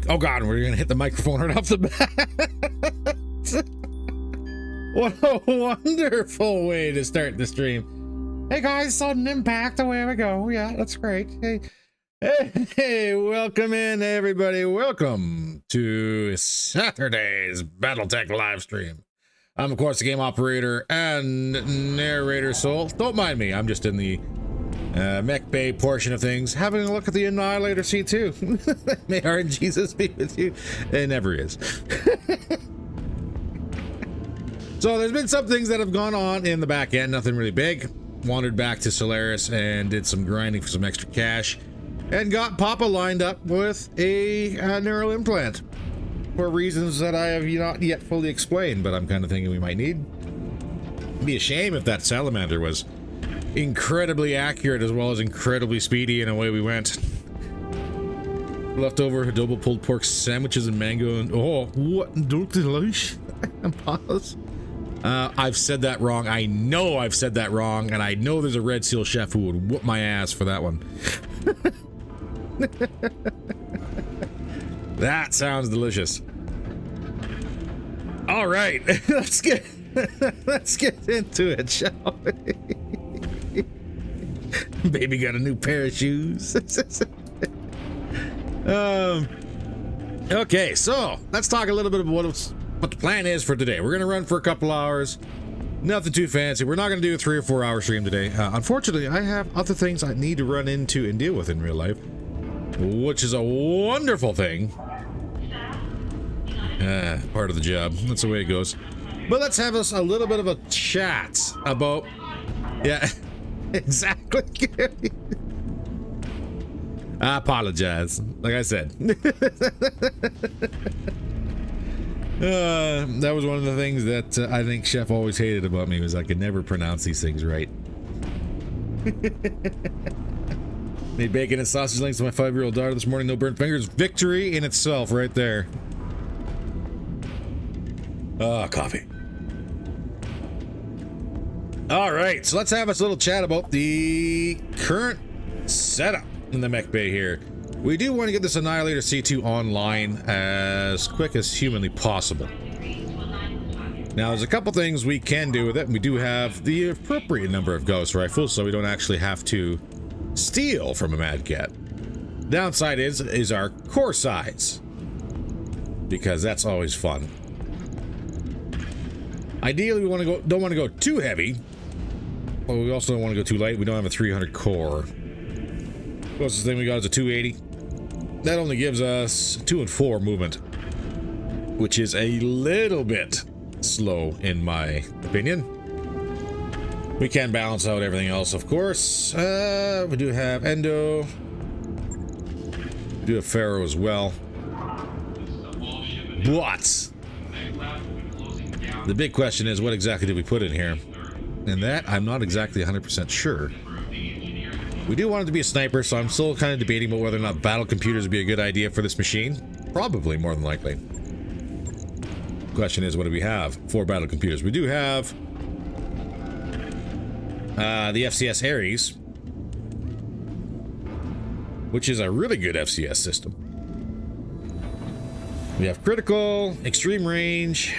Oh God, we're gonna hit the microphone right off the bat. What a wonderful way to start the stream. Hey guys, sudden impact, away we go. Yeah, that's great. Hey, welcome in everybody. Welcome to Saturday's BattleTech live stream. I'm of course the game operator and narrator Soul. Don't mind me, I'm just in the mech bay portion of things, having a look at the Annihilator C2. May our Jesus be with you. It never is. So there's been some things that have gone on in the back end, nothing really big. Wandered back to Solaris and did some grinding for some extra cash, and got Papa lined up with a neural implant for reasons that I have not yet fully explained, but I'm kind of thinking we might need. It'd be a shame if that salamander was incredibly accurate as well as incredibly speedy, and away we went. Leftover double pulled pork sandwiches and mango, and oh, what delish. Pause. I've said that wrong. I know I've said that wrong, and I know there's a Red Seal chef who would whoop my ass for that one. That sounds delicious. All right, let's get into it, shall we? Baby got a new pair of shoes. Okay, so let's talk a little bit about what the plan is for today. We're gonna run for a couple hours, nothing too fancy. We're not gonna do a 3 or 4 hour stream today. Unfortunately, I have other things I need to run into and deal with in real life, which is a wonderful thing. Part of the job. That's the way it goes. But let's have us a little bit of a chat about, yeah, exactly. I apologize. Like I said. That was one of the things that I think Chef always hated about me, was I could never pronounce these things right. Made bacon and sausage links to my 5-year-old daughter this morning. No burnt fingers. Victory in itself right there. Coffee. All right, so let's have us a little chat about the current setup in the mech bay here. We do want to get this Annihilator C2 online as quick as humanly possible. Now, there's a couple things we can do with it. We do have the appropriate number of ghost rifles, so we don't actually have to steal from a Mad Cat. Downside is our core size, because that's always fun. Ideally, we don't want to go too heavy, but we also don't want to go too light. We don't have a 300 core. Closest thing we got is a 280. That only gives us 2 and 4 movement, which is a little bit slow in my opinion. We can balance out everything else, of course. We do have Endo. We do have Pharaoh as well. But the big question is, what exactly did we put in here? And that, I'm not exactly 100% sure. We do want it to be a sniper, so I'm still kind of debating about whether or not battle computers would be a good idea for this machine. Probably, more than likely. Question is, what do we have for battle computers? We do have the FCS Ares, which is a really good FCS system. We have critical, extreme range,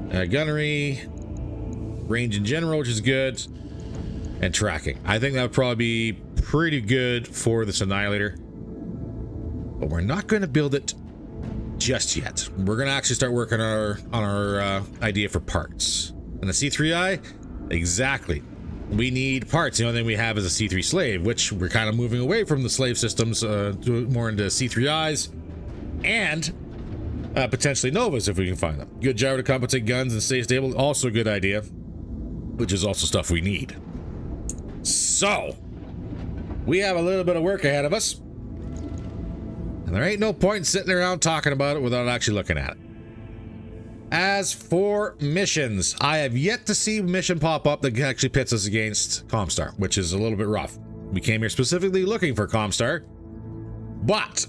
gunnery, range in general, which is good, and tracking. I think that would probably be pretty good for this Annihilator, but we're not going to build it just yet. We're going to actually start working on our idea for parts. And the C3I, exactly. We need parts. The only thing we have is a C3 slave, which we're kind of moving away from the slave systems to more into C3Is and potentially Novas if we can find them. Good gyro to compensate guns and stay stable, also a good idea, which is also stuff we need. So we have a little bit of work ahead of us, and there ain't no point in sitting around talking about it without actually looking at it. As for missions, I have yet to see a mission pop up that actually pits us against ComStar, which is a little bit rough. We came here specifically looking for ComStar, but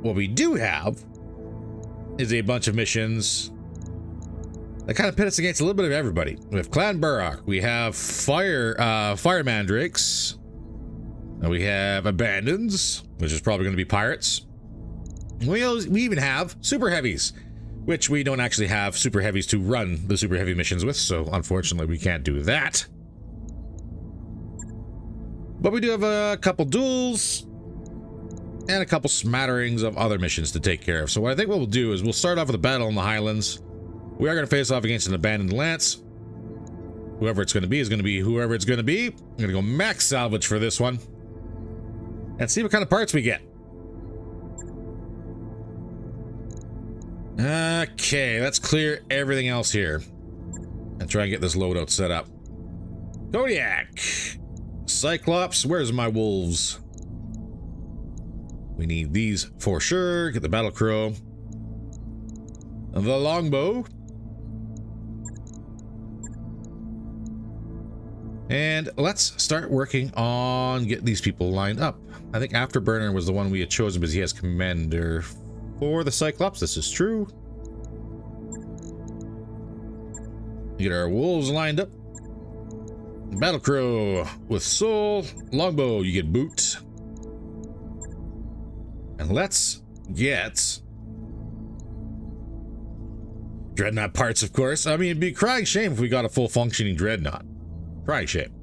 what we do have is a bunch of missions that kind of pit us against a little bit of everybody. We have Clan Burrock, we have Fire Mandrakes, and we have Abandons, which is probably going to be pirates. We even have super heavies, which we don't actually have super heavies to run the super heavy missions with, so unfortunately we can't do that. But we do have a couple duels and a couple smatterings of other missions to take care of. So what I think what we'll do is we'll start off with a battle in the Highlands. We are going to face off against an abandoned lance. Whoever it's going to be is going to be whoever it's going to be. I'm going to go max salvage for this one and see what kind of parts we get. Okay, let's clear everything else here and try and get this loadout set up. Kodiak, Cyclops, where's my wolves? We need these for sure. Get the battle crow, the longbow, and let's start working on getting these people lined up. I think Afterburner was the one we had chosen because he has commander for the Cyclops. This is true. Get our wolves lined up. Battle crow with soul, longbow, you get boot. And let's get dreadnought parts, of course. I mean, it'd be a crying shame if we got a full functioning dreadnought. Crying shame.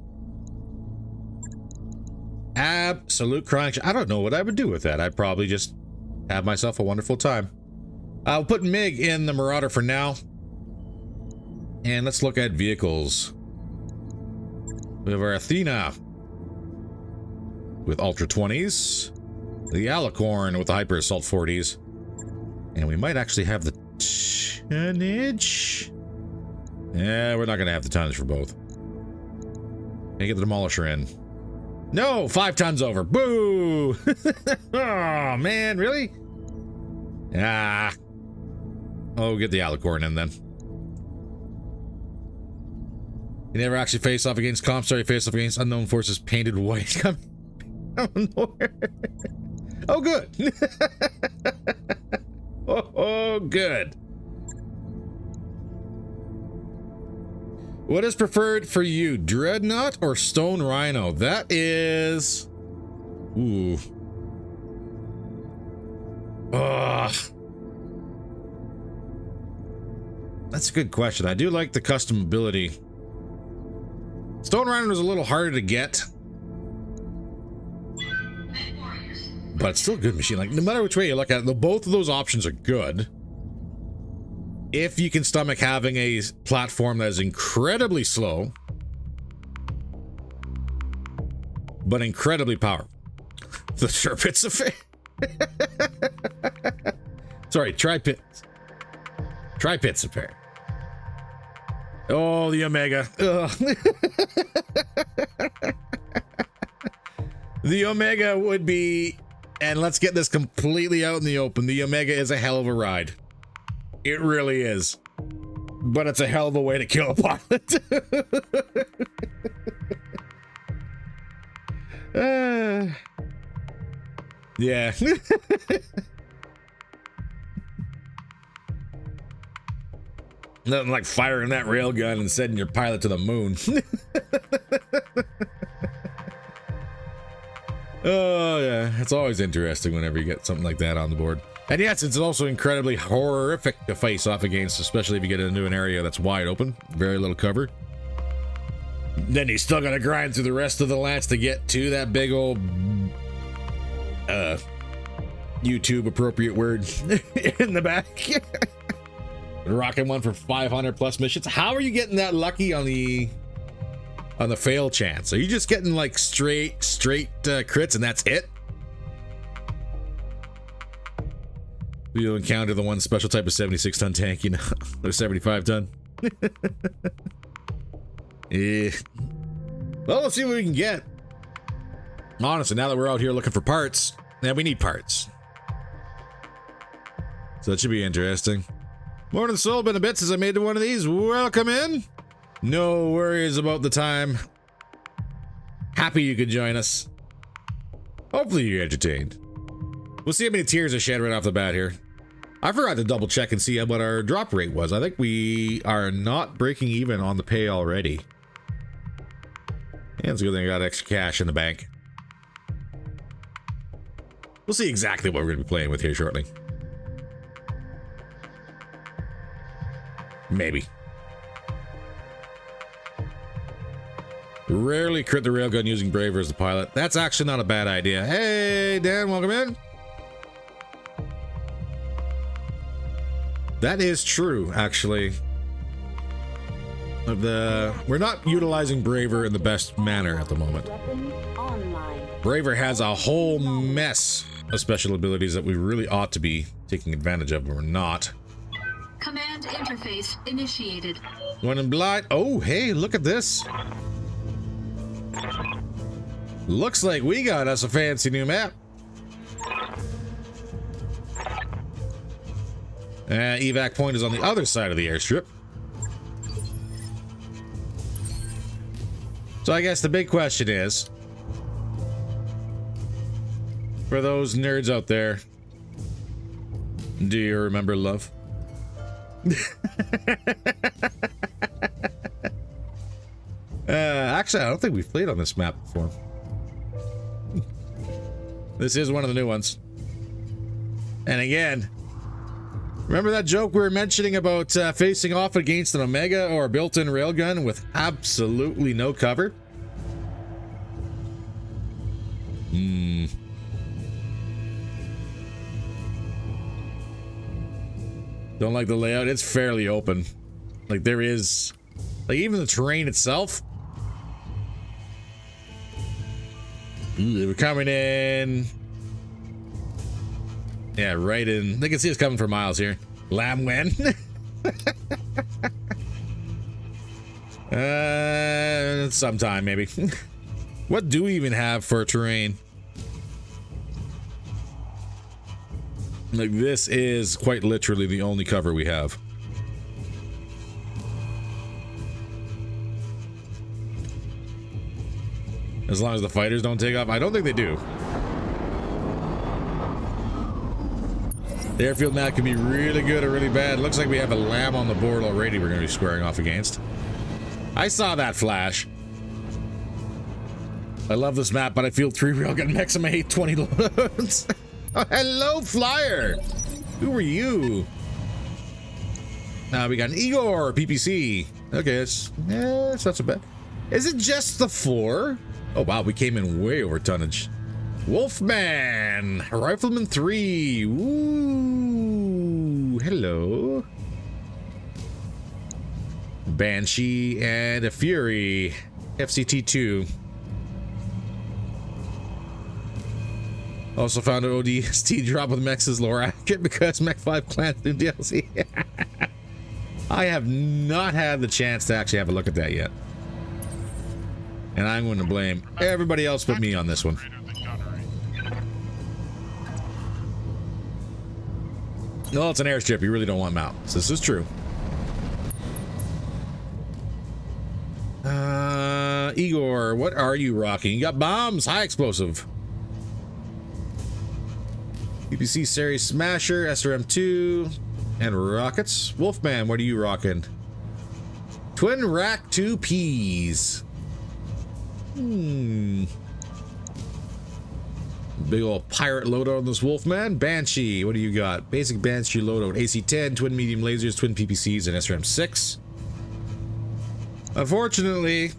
Absolute crying shame. I don't know what I would do with that. I'd probably just have myself a wonderful time. I'll put MiG in the Marauder for now. And let's look at vehicles. We have our Athena with Ultra 20s. The Alicorn with the Hyper Assault 40s. And we might actually have the tonnage. Yeah, we're not going to have the tonnage for both. Can get the Demolisher in. No, 5 tons over. Boo! Oh, man, really? Ah. Oh, get the Alicorn in then. You never actually face off against ComStar. You face off against unknown forces painted white. Coming out of nowhere. Oh, good. Oh, good. What is preferred for you, Dreadnought or Stone Rhino? That is... Ooh. Ugh. That's a good question. I do like the custom ability. Stone Rhino is a little harder to get, but it's still a good machine. Like, no matter which way you look at it, both of those options are good. If you can stomach having a platform that is incredibly slow, but incredibly powerful. The Sherpits affair. Sorry, Tri-Pits. Tri-Pits affair. Oh, the Omega. The Omega would be, and let's get this completely out in the open, the Omega is a hell of a ride. It really is. But it's a hell of a way to kill a pilot. Yeah. Nothing like firing that railgun and sending your pilot to the moon. Oh, yeah. It's always interesting whenever you get something like that on the board. And yes, it's also incredibly horrific to face off against, especially if you get into an area that's wide open, very little cover. Then you still gotta grind through the rest of the lance to get to that big old YouTube appropriate word in the back. Rocking one for 500 plus missions. How are you getting that lucky on the fail chance? Are you just getting like straight crits and that's it? You'll encounter the one special type of 76-ton tank, you know, or 75-ton. Yeah. Well, let's see what we can get. Honestly, now that we're out here looking for parts, we need parts. So that should be interesting. Morning Soul, been a bit since I made one of these. Welcome in. No worries about the time. Happy you could join us. Hopefully you're entertained. We'll see how many tears I shed right off the bat here. I forgot to double check and see what our drop rate was. I think we are not breaking even on the pay already. And it's a good thing I got extra cash in the bank. We'll see exactly what we're going to be playing with here shortly. Maybe. Rarely crit the railgun using Braver as the pilot. That's actually not a bad idea. Hey, Dan, welcome in. That is true, actually. We're not utilizing Braver in the best manner at the moment. Braver has a whole mess of special abilities that we really ought to be taking advantage of, but we're not. Command interface initiated. One in blind. Oh, hey, look at this. Looks like we got us a fancy new map. Evac point is on the other side of the airstrip. So I guess the big question is, for those nerds out there, do you remember love? Actually, I don't think we've played on this map before. This is one of the new ones. And again, remember that joke we were mentioning about facing off against an Omega or a built-in railgun with absolutely no cover? Don't like the layout. It's fairly open. Like there is, like even the terrain itself. We're coming in. Yeah, right in. They can see us coming for miles here. Lamwen. Sometime maybe. What do we even have for terrain? Like this is quite literally the only cover we have. As long as the fighters don't take off. I don't think they do. The airfield map can be really good or really bad. Looks like we have a lamb on the board already we're going to be squaring off against. I saw that flash. I love this map, but I feel 3 railgun mechs and I hate 20 loads. Oh, hello, Flyer. Who are you? Now we got an Igor PPC. Okay, it's not so bad. Is it just the 4? Oh wow, we came in way over tonnage. Wolfman, Rifleman 3. Ooh, hello. Banshee and a Fury, FCT 2. Also found an ODST drop with Mech's lore accurate because Mech 5 Clans new DLC. I have not had the chance to actually have a look at that yet. And I'm going to blame everybody else but me on this one. No, it's an airstrip. You really don't want mounts. This is true. Igor, what are you rocking? You got bombs, high explosive. PPC series Smasher, SRM2, and rockets. Wolfman, what are you rocking? Twin Rack 2Ps. Big old pirate loadout on this Wolfman. Banshee, what do you got? Basic Banshee loadout. AC-10, twin medium lasers, twin PPCs, and SRM-6. Unfortunately,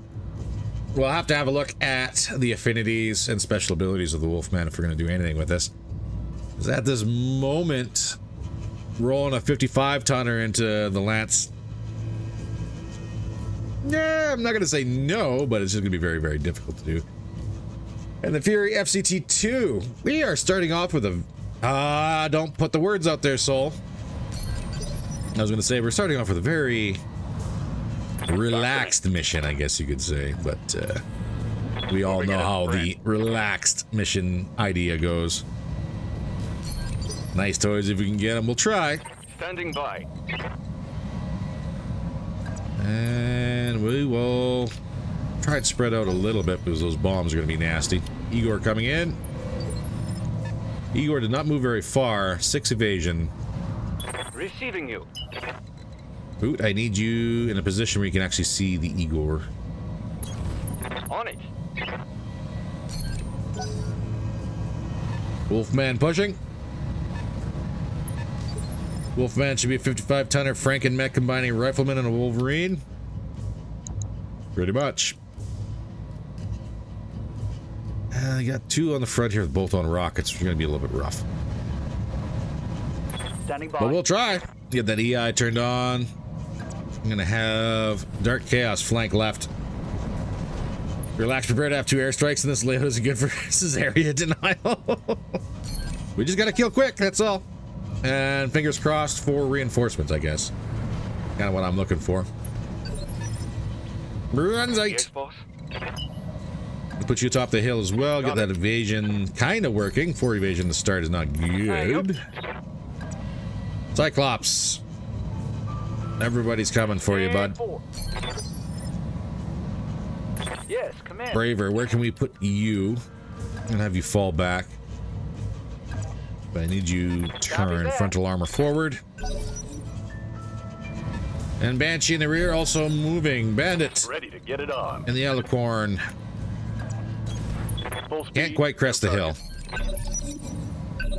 we'll have to have a look at the affinities and special abilities of the Wolfman if we're going to do anything with this. Because at this moment, rolling a 55-tonner into the Lance, yeah, I'm not going to say no, but it's just going to be very, very difficult to do. And the Fury FCT-2, we are starting off with a... don't put the words out there, Soul. I was going to say, we're starting off with a very relaxed mission, I guess you could say. But we all know how the relaxed mission idea goes. Nice toys if we can get them. We'll try. Standing by. And we will try and spread out a little bit because those bombs are going to be nasty. Igor coming in. Igor did not move very far. 6 evasion. Receiving you. Boot, I need you in a position where you can actually see the Igor. On it. Wolfman pushing. Wolfman should be a 55-tonner Frank and Mech combining a rifleman and a Wolverine. Pretty much. I got 2 on the front here, both on rockets, which is going to be a little bit rough. Standing by. But we'll try. Get that EI turned on. I'm going to have Dark Chaos flank left. Relax, prepare to have 2 airstrikes, and this layout isn't good for this area denial. We just got to kill quick, that's all. And fingers crossed for reinforcements, I guess. Kind of what I'm looking for. Brunzite. Yes, boss. Put you atop the hill as well. Get that evasion kind of working. 4 evasion to start is not good. Cyclops. Everybody's coming for you, bud. Yes, command. Braver, where can we put you? I'm gonna have you fall back. But I need you turn frontal armor forward. And Banshee in the rear also moving. Bandit. Ready to get it on. And the Alicorn. Full speed. Can't quite crest the hill.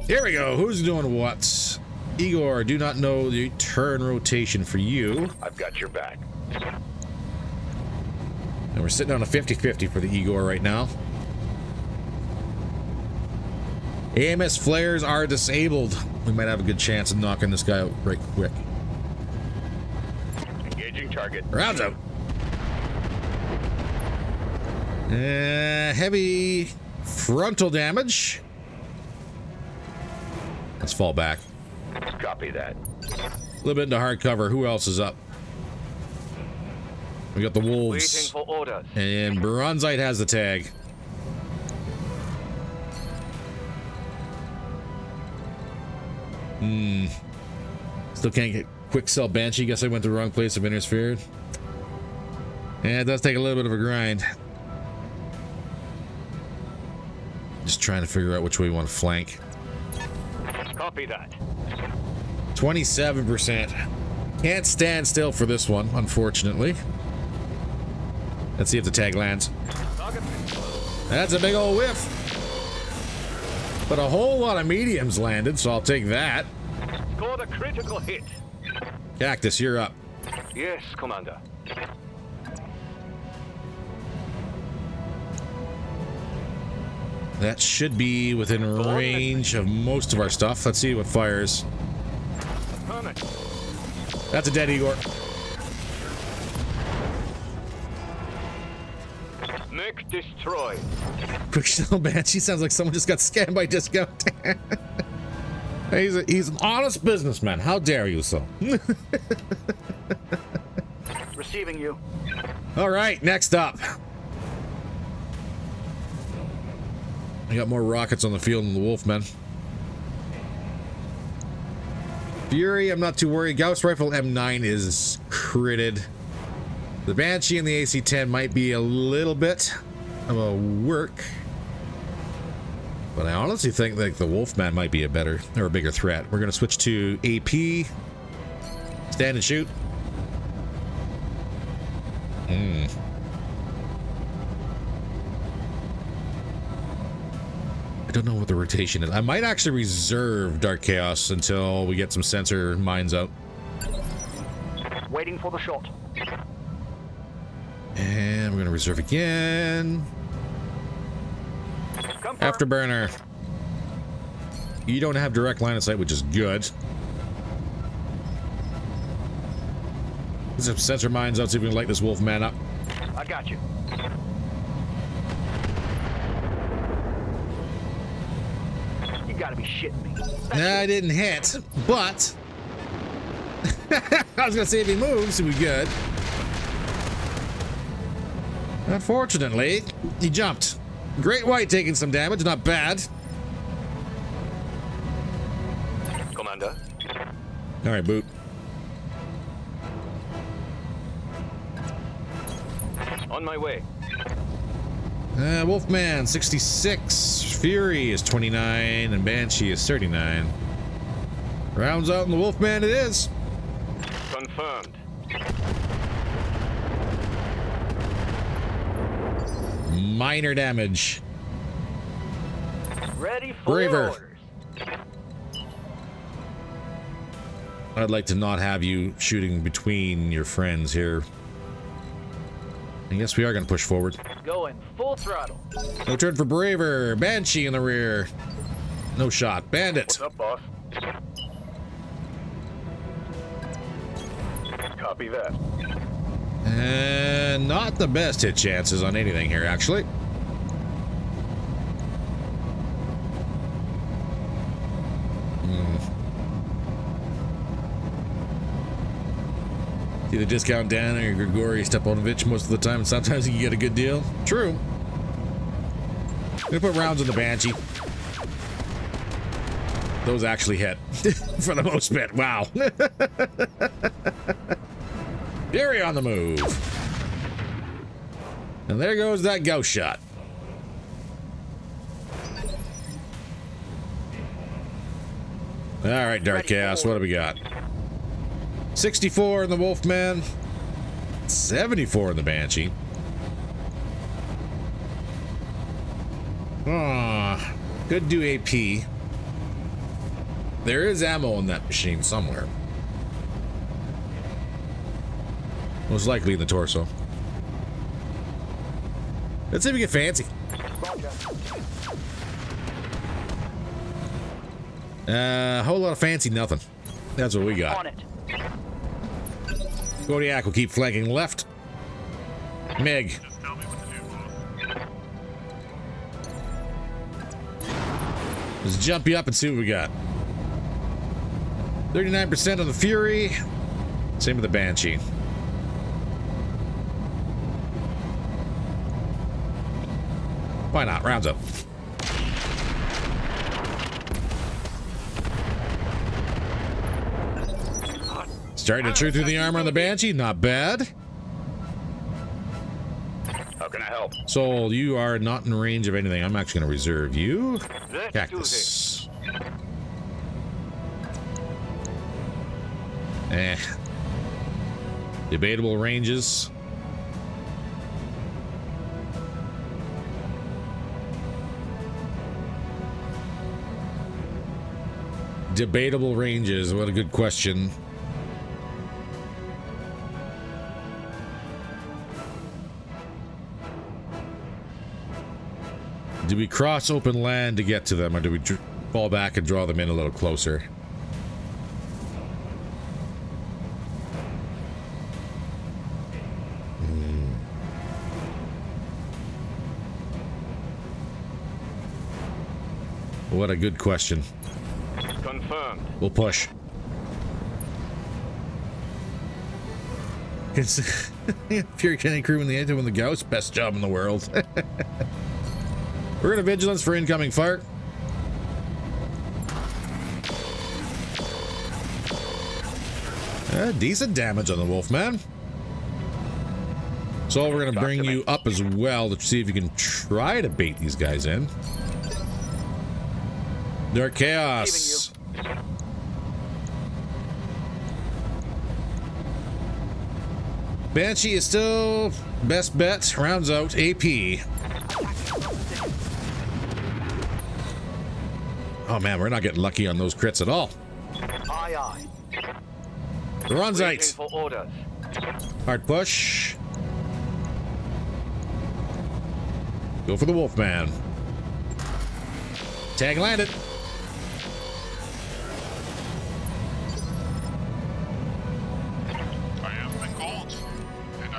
Here we go. Who's doing what? Igor, do not know the turn rotation for you. I've got your back. And we're sitting on a 50-50 for the Igor right now. AMS flares are disabled. We might have a good chance of knocking this guy out right quick. Engaging target. Rounds out. Heavy frontal damage. Let's fall back. Copy that. A little bit into hard cover. Who else is up? We got the Waiting Wolves. for orders. And Bronzite has the tag. Still can't get quick sell Banshee. Guess I went to the wrong place of interfered. Yeah, it does take a little bit of a grind. Just trying to figure out which way we want to flank. Copy that. 27%. Can't stand still for this one, unfortunately. Let's see if the tag lands. Target. That's a big old whiff. But a whole lot of mediums landed, so I'll take that. Scored a critical hit. Cactus, you're up. Yes, Commander. That should be within range of most of our stuff. Let's see what fires. Permit. That's a dead Igor. Mech destroyed. Quick sell Banshee sounds like someone just got scammed by discount. He's an honest businessman. How dare you, so? Receiving you. All right, next up. I got more rockets on the field than the Wolfmen. Fury, I'm not too worried. Gauss Rifle M9 is critted. The Banshee and the AC-10 might be a little bit of a work. But I honestly think like the Wolfman might be a better or a bigger threat. We're going to switch to AP. Stand and shoot. I don't know what the rotation is. I might actually reserve Dark Chaos until we get some sensor mines out. Waiting for the shot. And we're going to reserve again. Afterburner. You don't have direct line of sight, which is good. Get some sensor mines out, see if we can light this Wolfman up. I got you. You gotta be shitting me. Nah, I didn't hit, but I was gonna say if he moves, he'll be good. Unfortunately, he jumped. Great White taking some damage, not bad. Commander. All right, boot. On my way. Wolfman 66, Fury is 29, and Banshee is 39. Rounds out in the Wolfman it is. Confirmed. Minor damage. Ready for Braver. orders. I'd like to not have you shooting between your friends here. I guess we are going to push forward. Going full throttle. No turn for Braver. Banshee in the rear. No shot. Bandit. What's up, boss? Copy that. And not the best hit chances on anything here, actually. See the discount Dan or Grigori Stepanovich most of the time, and sometimes you can get a good deal. True. We put rounds on the Banshee. Those actually hit for the most bit. Wow. Fury on the move. And there goes that ghost shot. All right, Dark Chaos, what do we got? 64 in the Wolfman, 74 in the Banshee. Could do AP. There is ammo in that machine somewhere. Most likely in the torso. Let's see if we get fancy. Whole lot of fancy nothing. That's what we got. On it. Kodiak will keep flanking left. Meg. Let's jump you up and see what we got. 39% on the Fury. Same with the Banshee. Why not? Rounds up. Starting to chew through the armor on the Banshee. Not bad. How can I help? Soul, you are not in range of anything. I'm actually going to reserve you. Let's Cactus. Debatable ranges. Debatable ranges. What a good question. Do we cross open land to get to them, or do we fall back and draw them in a little closer? What a good question. Confirmed. We'll push. It's Fury Kenny crew in the end when the Ghost, best job in the world. We're gonna vigilance for incoming fire. Decent damage on the Wolfman. So we're gonna bring you up as well to see if you can try to bait these guys in. Dark Chaos. Banshee is still best bet. Rounds out AP. Oh man, we're not getting lucky on those crits at all. Aye, aye. Ronzite. For orders. Hard push. Go for the Wolfman. Tag landed.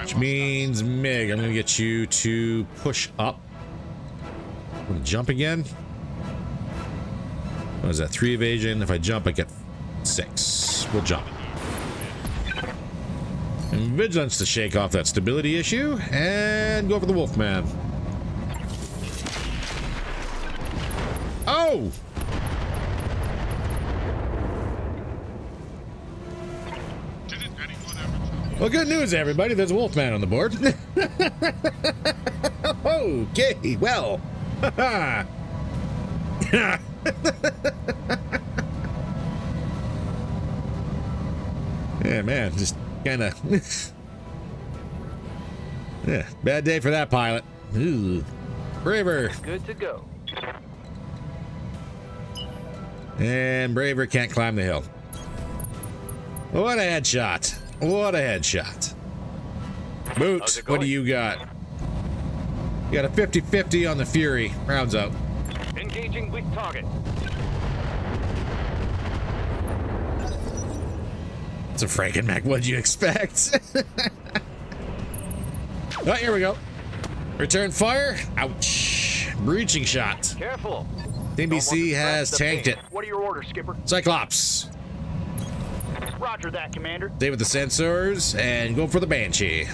Which means Mig, I'm gonna get you to push up. I'm gonna jump again. What is that? 3 evasion. If I jump, I get 6. We'll jump. And vigilance to shake off that stability issue, and go for the Wolfman. Oh! Well, good news, everybody. There's a Wolfman on the board. Okay, well. Yeah, man, just kind of. Yeah, bad day for that pilot. Ooh. Braver. Good to go. And Braver can't climb the hill. What a headshot. What a headshot. Boot, what do you got? You got a 50-50 on the Fury. Rounds out. Engaging with target. It's a Frankenmech. What'd you expect? Oh, here we go. Return fire. Ouch. Breaching shot. Careful. NBC has tanked it. What are your orders, Skipper? Cyclops. Roger that, Commander. Stay with the sensors and go for the Banshee.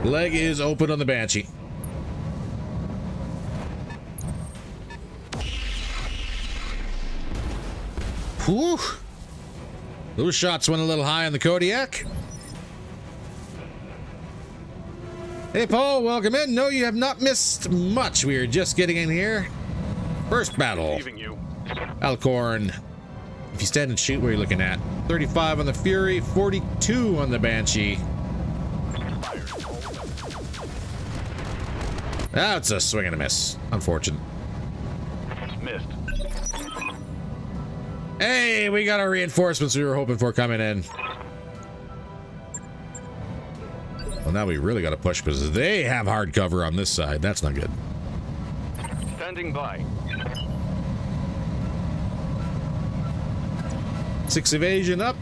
Leg is open on the Banshee. Whew. Those shots went a little high on the Kodiak. Hey, Paul, welcome in. No, you have not missed much. We are just getting in here. First battle. Leaving you. Alcorn. If you stand and shoot, what are you looking at? 35 on the Fury, 42 on the Banshee. That's a swing and a miss. Unfortunate. Missed. Hey, we got our reinforcements we were hoping for coming in. Well, now we really got to push because they have hard cover on this side. That's not good. Standing by. 6 evasion up.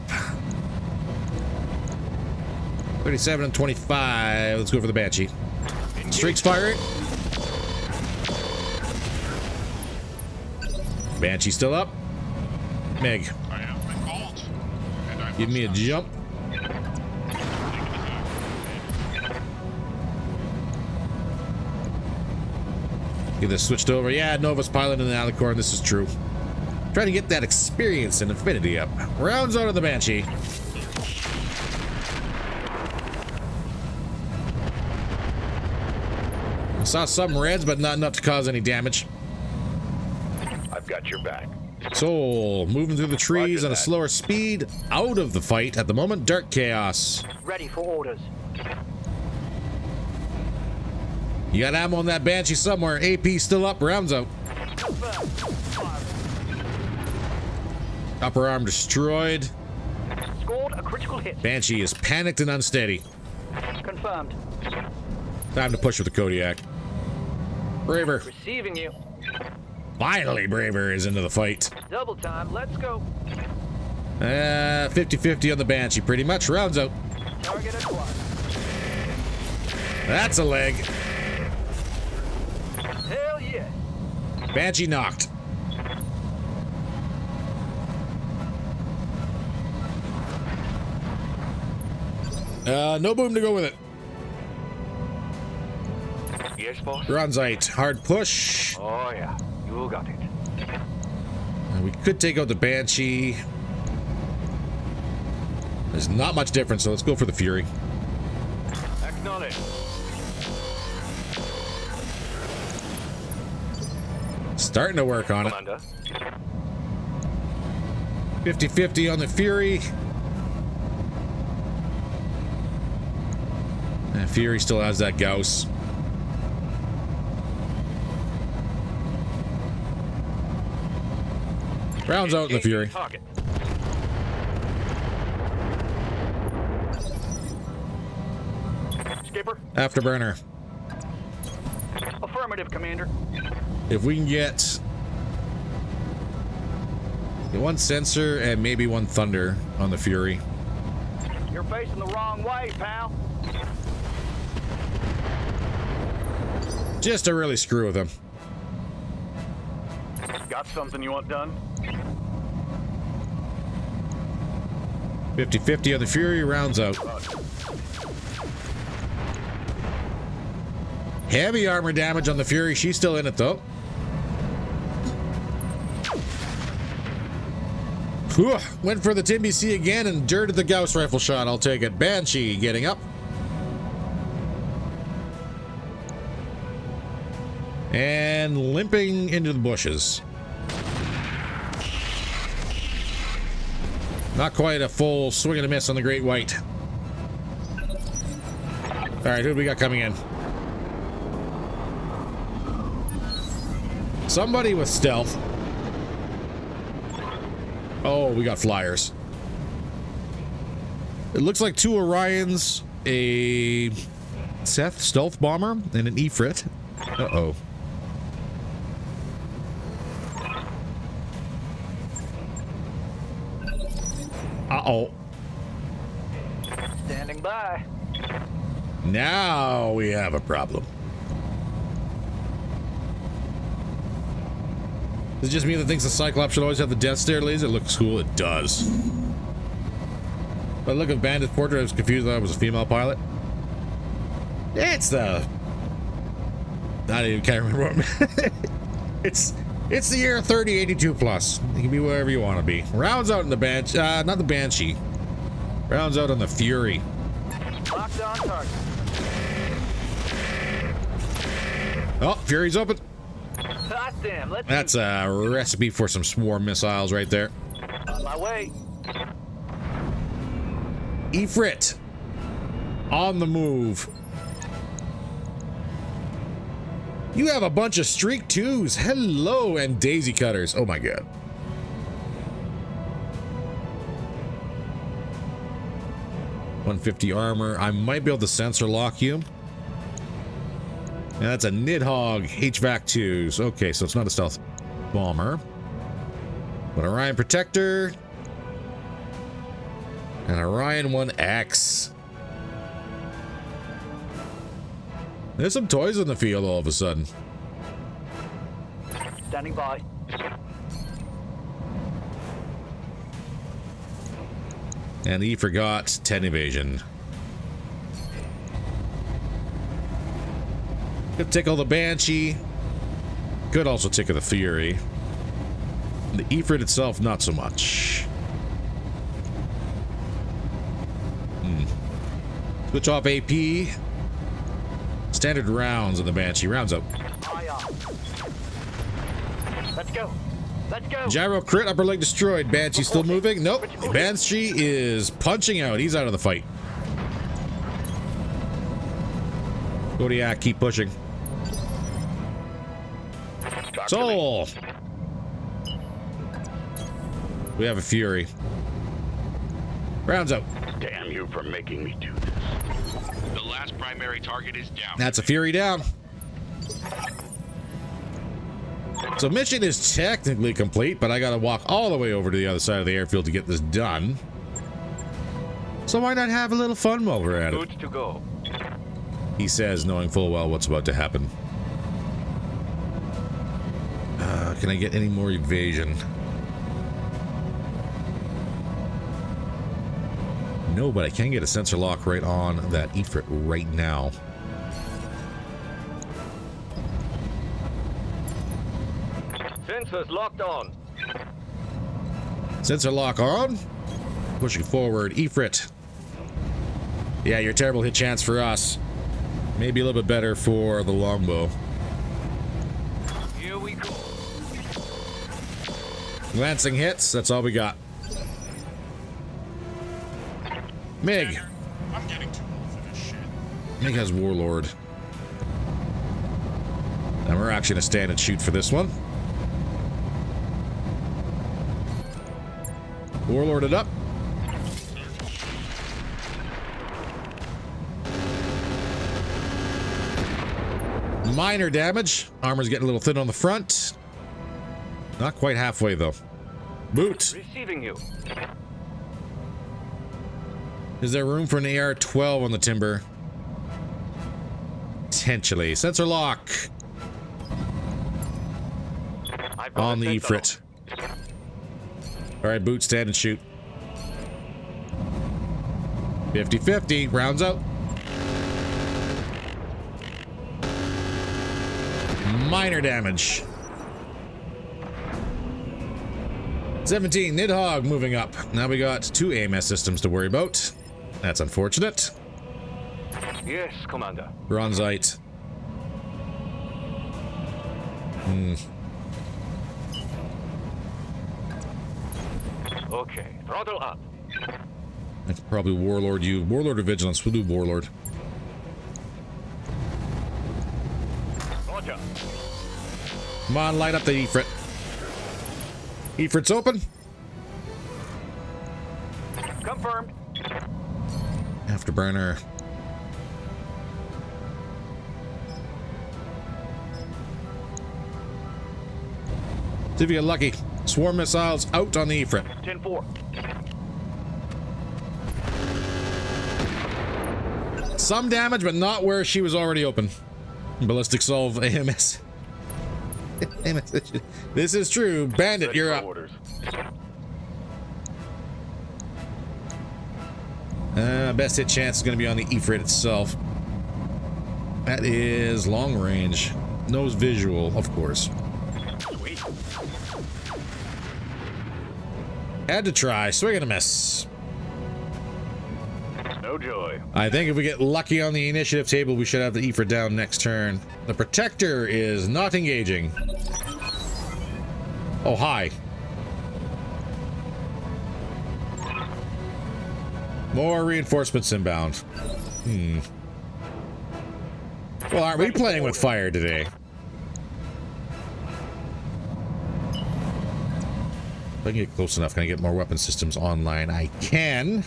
37 and 25. Let's go for the Banshee. Streaks firing. Banshee still up. Meg, I am recalled, and I give me a must jump. Get this switched over. Yeah, Nova's piloting the Alicorn. This is true. Trying to get that experience and affinity up. Rounds out of the Banshee. I saw some reds, but not enough to cause any damage. I've got your back. Soul moving through the trees Roger at a that. slower speed. Out of the fight at the moment. Dark Chaos. Ready for orders. You got ammo on that Banshee somewhere. AP still up. Rounds out. Upper arm destroyed. Scored a critical hit. Banshee is panicked and unsteady. Confirmed. Time to push with the Kodiak. Braver. Receiving you. Finally, Braver is into the fight. Double time. Let's go. 50-50 on the Banshee, pretty much. Rounds out. Target acquired. That's a leg. Hell yeah. Banshee knocked. No boom to go with it. Yes, boss? Bronzite, hard push. Oh, yeah. You got it. We could take out the Banshee. There's not much difference, so let's go for the Fury. Acknowledge. Starting to work on it. Commander. 50-50 on the Fury. And Fury still has that Gauss. Rounds out in the Fury. Target. Skipper. Afterburner. Affirmative, Commander. If we can get one sensor and maybe one thunder on the Fury. You're facing the wrong way, pal. Just to really screw with him. Got something you want done? 50-50 on the Fury, rounds out. Heavy armor damage on the Fury. She's still in it, though. Whew. Went for the TBC again and dirted the Gauss rifle shot. I'll take it. Banshee getting up. And limping into the bushes. Not quite a full swing and a miss on the Great White. All right, who do we got coming in? Somebody with stealth. Oh, we got flyers. It looks like 2 Orions, a Seth stealth bomber, and an Ifrit. Uh-oh. Uh-oh. Standing by. Now we have a problem. Is it just me that thinks the Cyclops should always have the Death Stare laser? It looks cool. It does. By the look of Bandit's portrait, I was confused that it was a female pilot. It's the... I even can't remember what... It's the year 3082 plus. You can be wherever you want to be. Rounds out in the Banshee. Not the Banshee. Rounds out on the Fury. Locked on target. Oh, Fury's open. Hot damn, let's That's a recipe for some swarm missiles right there. on my way. Ifrit. On the move. You have a bunch of Streak 2s. Hello, and Daisy Cutters. Oh my god. $150 armor. I might be able to sensor lock you. And that's a Nidhogg HVAC 2s. Okay, so it's not a stealth bomber. But Orion Protector. And Orion 1X. There's some toys in the field all of a sudden. Standing by. And he forgot 10 evasion. Could tickle the Banshee. Could also tickle the Fury. The Ifrit itself, not so much. Switch off AP. Standard rounds on the Banshee. Rounds up. Eye on. Let's go. Let's go. Gyro crit, upper leg destroyed. Banshee still moving? Nope. Banshee is punching out. He's out of the fight. Kodiak, keep pushing. Soul. We have a Fury. Rounds up. Damn you for making me do this. The last primary target is down. That's a Fury down. So mission is technically complete, but I gotta walk all the way over to the other side of the airfield to get this done. So why not have a little fun while we're at it? Good to go. He says, knowing full well what's about to happen. Can I get any more evasion? No, but I can get a sensor lock right on that Ifrit right now. Sensors locked on. Sensor lock on. Pushing forward. Ifrit. Yeah, your terrible hit chance for us. Maybe a little bit better for the longbow. Here we go. Glancing hits. That's all we got. Mig. I'm getting too old for this shit. Mig has Warlord. And we're actually going to stand and shoot for this one. Warlorded up. Minor damage. Armor's getting a little thin on the front. Not quite halfway, though. Boot. Receiving you. Is there room for an AR-12 on the timber? Potentially. Sensor lock. I've got On a the sensor Ifrit. Alright, boot, stand and shoot. 50-50. Rounds out. Minor damage. 17. Nidhogg moving up. Now we got 2 AMS systems to worry about. That's unfortunate. on. Yes, Commander. Bronzite. Okay, throttle up. I could probably Warlord you. Warlord or Vigilance? We'll do Warlord. Roger. Come on, light up the Ifrit. Ifrit's open. Confirmed. Afterburner. See if you get lucky. Swarm missiles out on the Ifrit. 10-4. Some damage, but not where she was already open. Ballistic solve AMS. This is true. Bandit, Ready you're for up. orders. Best hit chance is going to be on the Ifrit itself. That is long range. Nose visual, of course. Sweet. Had to try. Swing and a miss. No joy. I think if we get lucky on the initiative table, we should have the Ifrit down next turn. The Protector is not engaging. Oh, hi. More reinforcements inbound. Well, aren't we playing with fire today? If I can get close enough, can I get more weapon systems online? I can.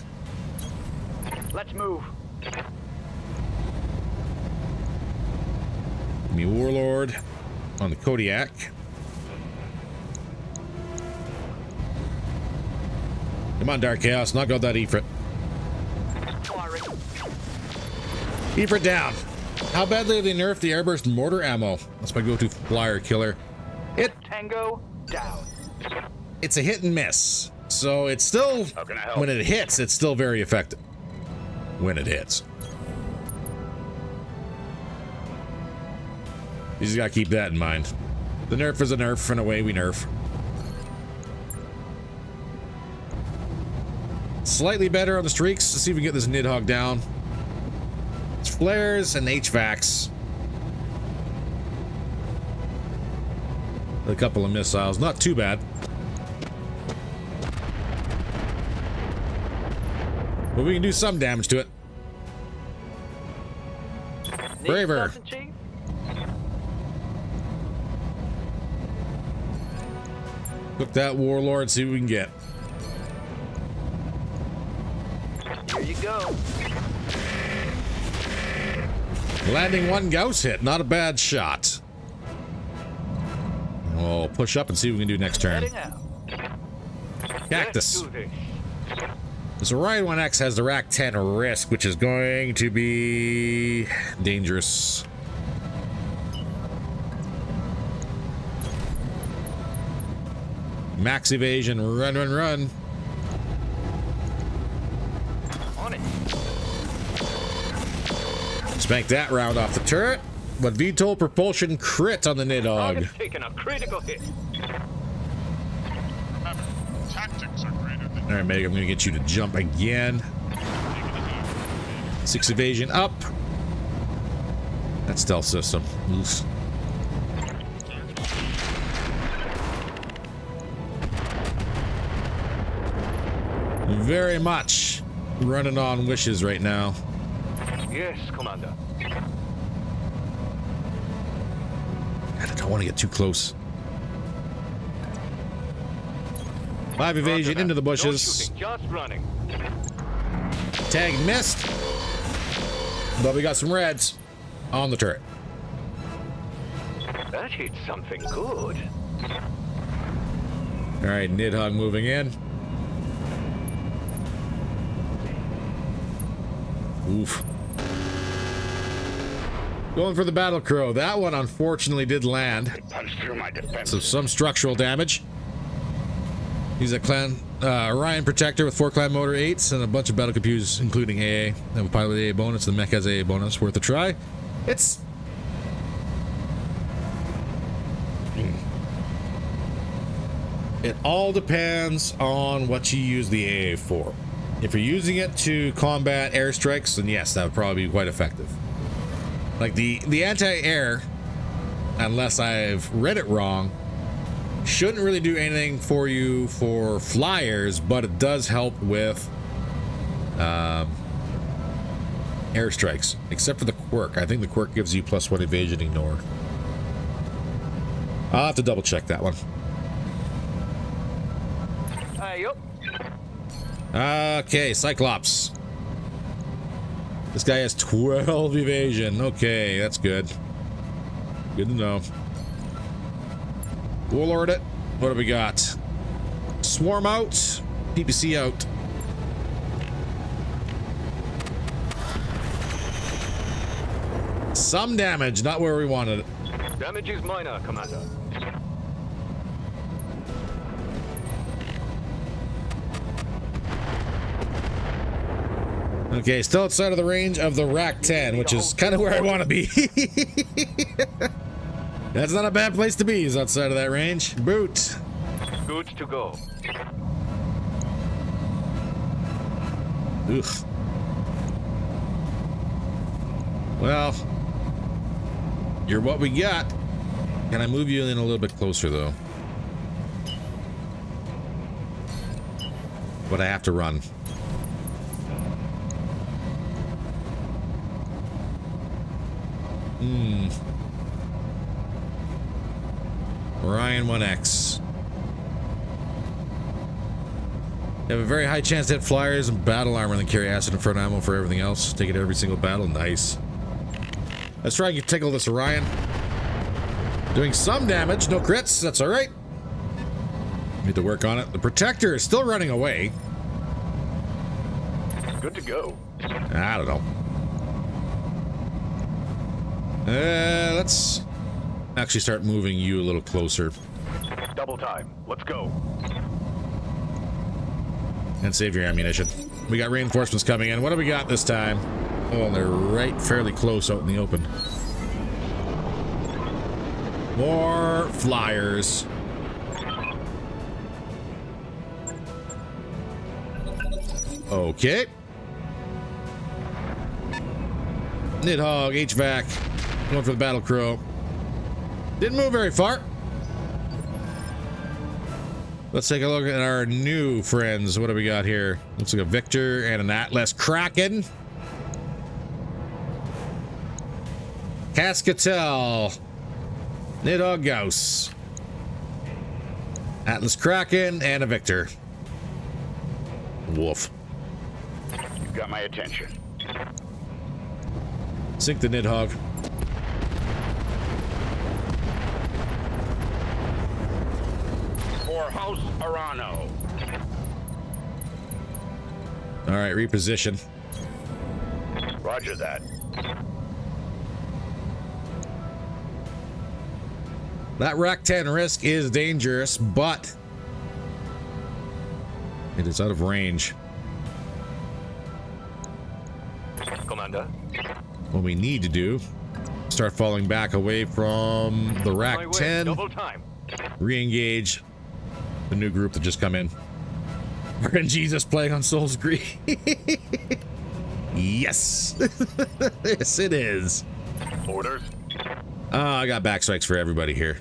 Let's move. Give me Warlord on the Kodiak. Come on, Dark Chaos, knock out that Ifrit. Firing. Ifrit down. How badly have they nerfed the airburst mortar ammo? That's my go-to flyer killer. Tango down. It's a hit and miss. So it's still, How can I help? when it hits, it's still very effective. When it hits. You just gotta keep that in mind. The nerf is a nerf, and away we nerf. Slightly better on the streaks. Let's see if we can get this Nidhogg down. It's flares and HVACs. A couple of missiles. Not too bad. But we can do some damage to it. Need Braver. something, Chief? Cook that Warlord, see what we can get. Here you go. Landing one Gauss hit, not a bad shot. We'll push up and see what we can do next turn. Heading out. Cactus. Let's do this. This Orion 1X has the Rack 10 risk, which is going to be dangerous. Max evasion, run, run, run. On it. Spank that round off the turret. But VTOL propulsion crit on the Nidhogg. Target's taking a critical hit. Remember, tactics are greater than All right, Meg, I'm going to get you to jump again. 6 evasion up. That stealth system. Oof. Very much running on wishes right now. Yes, Commander. God, I don't want to get too close. 5 evasion Roger into the that. No bushes. shooting, just running. Tag missed. But we got some reds on the turret. That hit something good. All right, Nidhogg moving in. Oof. Going for the battle crow. That one unfortunately did land. punched through my defense. So some structural damage. He's a clan Orion protector with 4 clan motor 8s and a bunch of battle computers, including AA. They have a pilot AA bonus. The mech has AA bonus. Worth a try. It's It all depends on what you use the AA for. If you're using it to combat airstrikes, then yes, that would probably be quite effective. Like the anti-air, unless I've read it wrong, shouldn't really do anything for you for flyers, but it does help with airstrikes, except for the quirk. I think the quirk gives you +1 evasion ignore. I'll have to double check that one. Hey, yup. Okay, Cyclops. This guy has 12 evasion. Okay, that's good. Good to know. Warlord it. What do we got? Swarm out. PPC out. Some damage, not where we wanted it. Damage is minor, Commander. Okay, still outside of the range of the Rack 10, which is kind of where I want to be. That's not a bad place to be, is outside of that range. Boot. Good to go. Ugh. Well, you're what we got. Can I move you in a little bit closer, though? But I have to run. Orion 1X. They have a very high chance to hit flyers and battle armor and then carry acid and front ammo for everything else. Take it every single battle. Nice. Let's try and tickle this Orion. Doing some damage. No crits. That's all right. Need to work on it. The Protector is still running away. Good to go. I don't know. Let's actually start moving you a little closer. Double time. Let's go. And save your ammunition. We got reinforcements coming in. What do we got this time? Oh, they're right fairly close out in the open. More flyers. Okay. Nidhogg, HVAC. Going for the Battle Crow. Didn't move very far. Let's take a look at our new friends. What do we got here? Looks like a Victor and an Atlas Kraken. Cascatel. Nidhogg Gauss. Atlas Kraken and a Victor. Woof. You've got my attention. Sink the Nidhogg. For House Arano. All right, reposition. Roger that. That Rack 10 risk is dangerous, but it is out of range. Commander. What we need to do, start falling back away from the My Rack way. 10, Double time. re-engage the new group that just come in. RNG's is playing on Soul's Greed. Yes. Yes, it is. Orders. I got backstrikes for everybody here.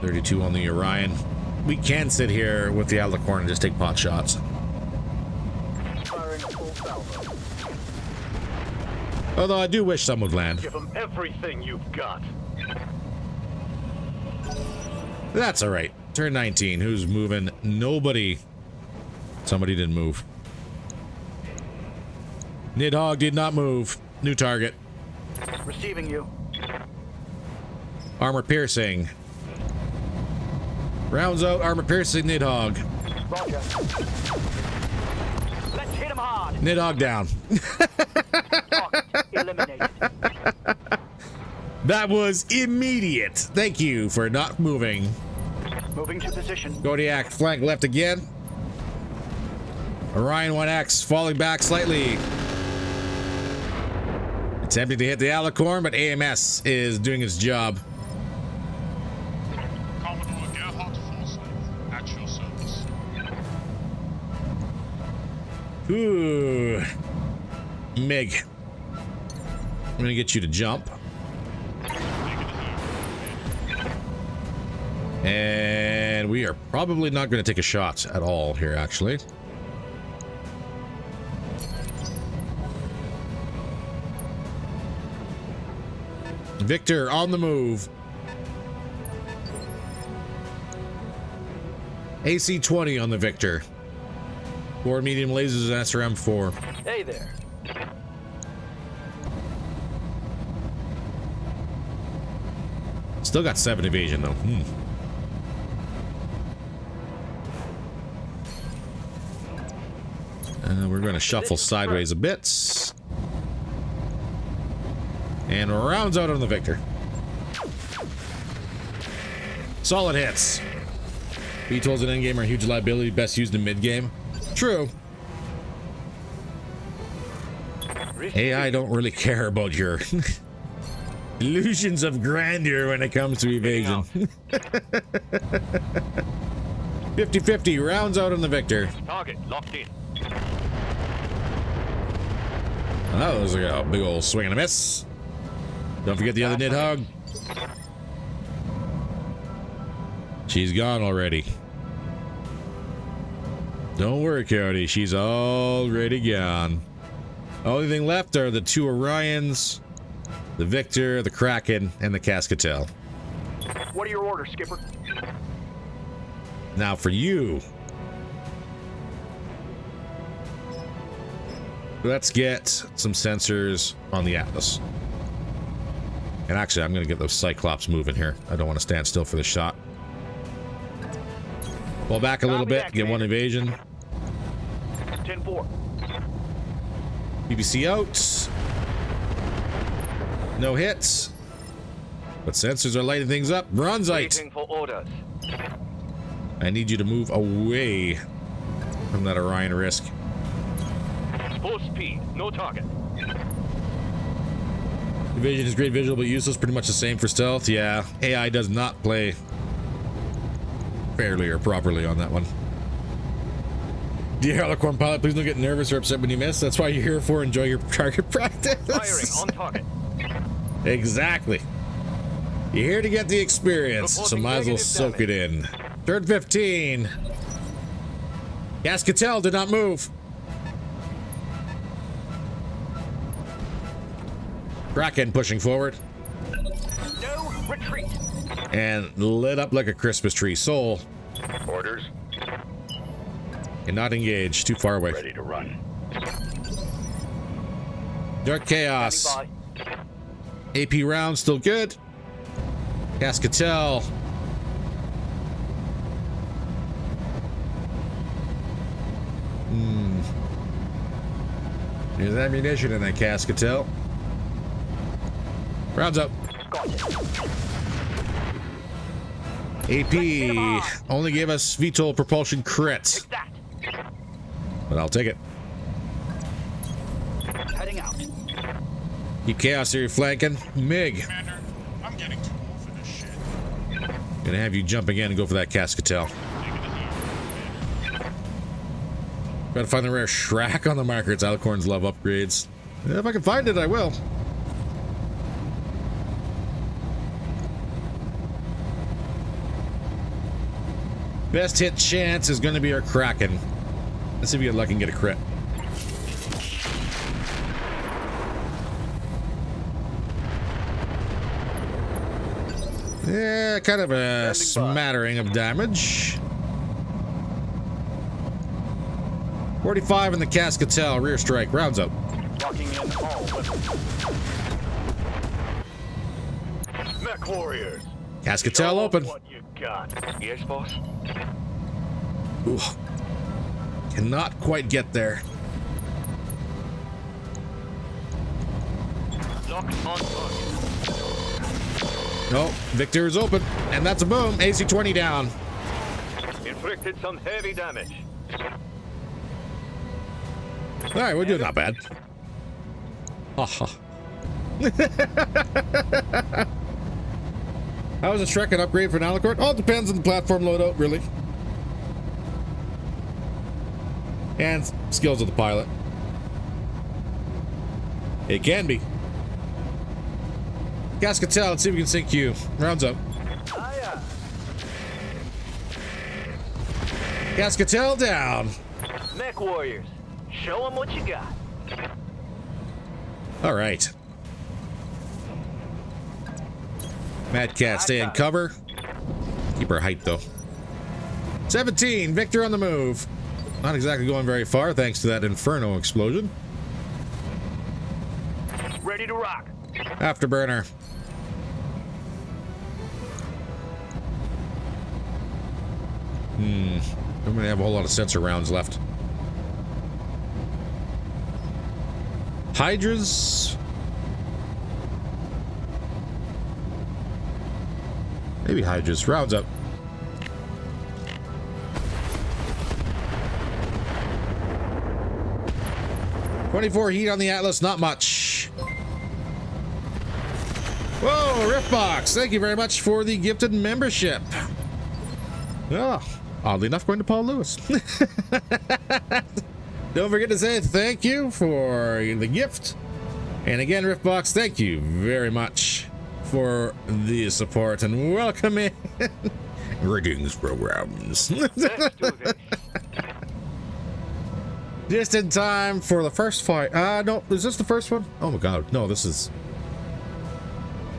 32 on the Orion. We can sit here with the Alicorn and just take pot shots. Firing a full salvo. Although I do wish some would land. Give them everything you've got. That's all right. Turn 19. Who's moving? Nobody. Somebody didn't move. Nidhogg did not move. New target. Receiving you. Armor piercing. Rounds out. Armor piercing. Nidhogg. Roger. Let's hit him hard. Nidhogg down. Target eliminated. That was immediate. Thank you for not moving. Moving to position. Kodiak flank left again. Orion 1X falling back slightly. Attempting to hit the Alicorn, but AMS is doing its job. Commodore Gerhard Forsyth, at your service. Ooh. Mig. I'm gonna get you to jump. And we are probably not going to take a shot at all here, actually. Victor on the move. AC-20 on the Victor. 4 medium lasers and SRM-4. Hey there. Still got 7 evasion though. We're going to shuffle sideways a bit. And rounds out on the Victor. Solid hits. VTOLs in endgame are a huge liability, best used in mid-game. True. AI don't really care about your illusions of grandeur when it comes to evasion. 50-50, rounds out on the Victor. Target locked in. Oh, that was like a big old swing and a miss. Don't forget the other Nidhogg. She's gone already. Don't worry, Cody. She's already gone. Only thing left are the 2 Orions, the Victor, the Kraken, and the Cascatel. What are your orders, Skipper? Now for you. Let's get some sensors on the Atlas. And actually, I'm going to get those Cyclops moving here. I don't want to stand still for the shot. Pull back a little bit, get 1 evasion. 10-4. BBC out. No hits. But sensors are lighting things up. Bronzite. Waiting for orders. I need you to move away from that Orion risk. Full speed. No target. Evasion is great visual, but useless. Pretty much the same for stealth. Yeah, AI does not play fairly or properly on that one. Dear Alicorn pilot, please don't get nervous or upset when you miss. That's why you're here for. Enjoy your target practice. Firing on target. Exactly. You're here to get the experience, so Reporting might as well negative soak it in. Third 15. Cascatel did not move. Kraken pushing forward. No retreat. And lit up like a Christmas tree. Soul. Orders. Cannot engage. Too far away. Ready to run. Dark Chaos. Standing by. AP round still good. Cascatel. There's ammunition in that Cascatel. Rounds up. Got it. AP only gave us VTOL propulsion crit, Take that. but I'll take it. Heading out. Keep Chaos here flanking. MiG. Commander, I'm getting too old for this shit. Gonna have you jump again and go for that Cascatel. Take it easy, Commander. Gotta find the rare Shrek on the marker. It's Alicorn's love upgrades. If I can find it, I will. Best hit chance is going to be our Kraken. Let's see if we get lucky and get a crit. Yeah, kind of a smattering of damage. 45 in the Cascatel. Rear strike. Rounds up. Locking in all weapons. Mech warriors. Cascatel Show open. What you got? Yes, boss? Ooh. Cannot quite get there. Locked on target. No, Victor is open, and that's a boom. AC-20 down. Inflicted some heavy damage. All right, we're doing not bad. Haha. How is a Shrek an upgrade for an Alicorn? Oh, it depends on the platform loadout, really. And skills of the pilot. It can be. Cascatel, let's see if we can sync you. Rounds up. Hiya. Cascatel down. Mech warriors. Show them what you got. All right. Mad Cat, stay in cover. Keep her height, though. 17, Victor on the move. Not exactly going very far thanks to that inferno explosion. Ready to rock. Afterburner. Don't really have a whole lot of sensor rounds left. Hydras. Maybe Hydras. Rounds up. .24 heat on the Atlas, not much. Whoa, Riftbox, thank you very much for the gifted membership. Oh, oddly enough, going to Paul Lewis. Don't forget to say thank you for the gift. And again, Riftbox, thank you very much for the support and welcome in. Greetings, programs. Let's do this. Just in time for the first fight. No, is this the first one? Oh my god, no, this is...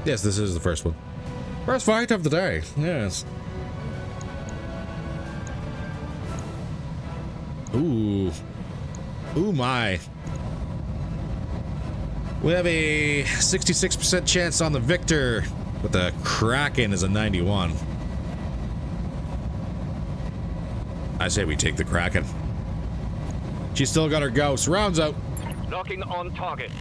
Yes, this is the first one. First fight of the day, yes. Ooh. Ooh my. We have a 66% chance on the Victor, but the Kraken is a 91. I say we take the Kraken. She's still got her Gauss. Rounds out. Locking on target.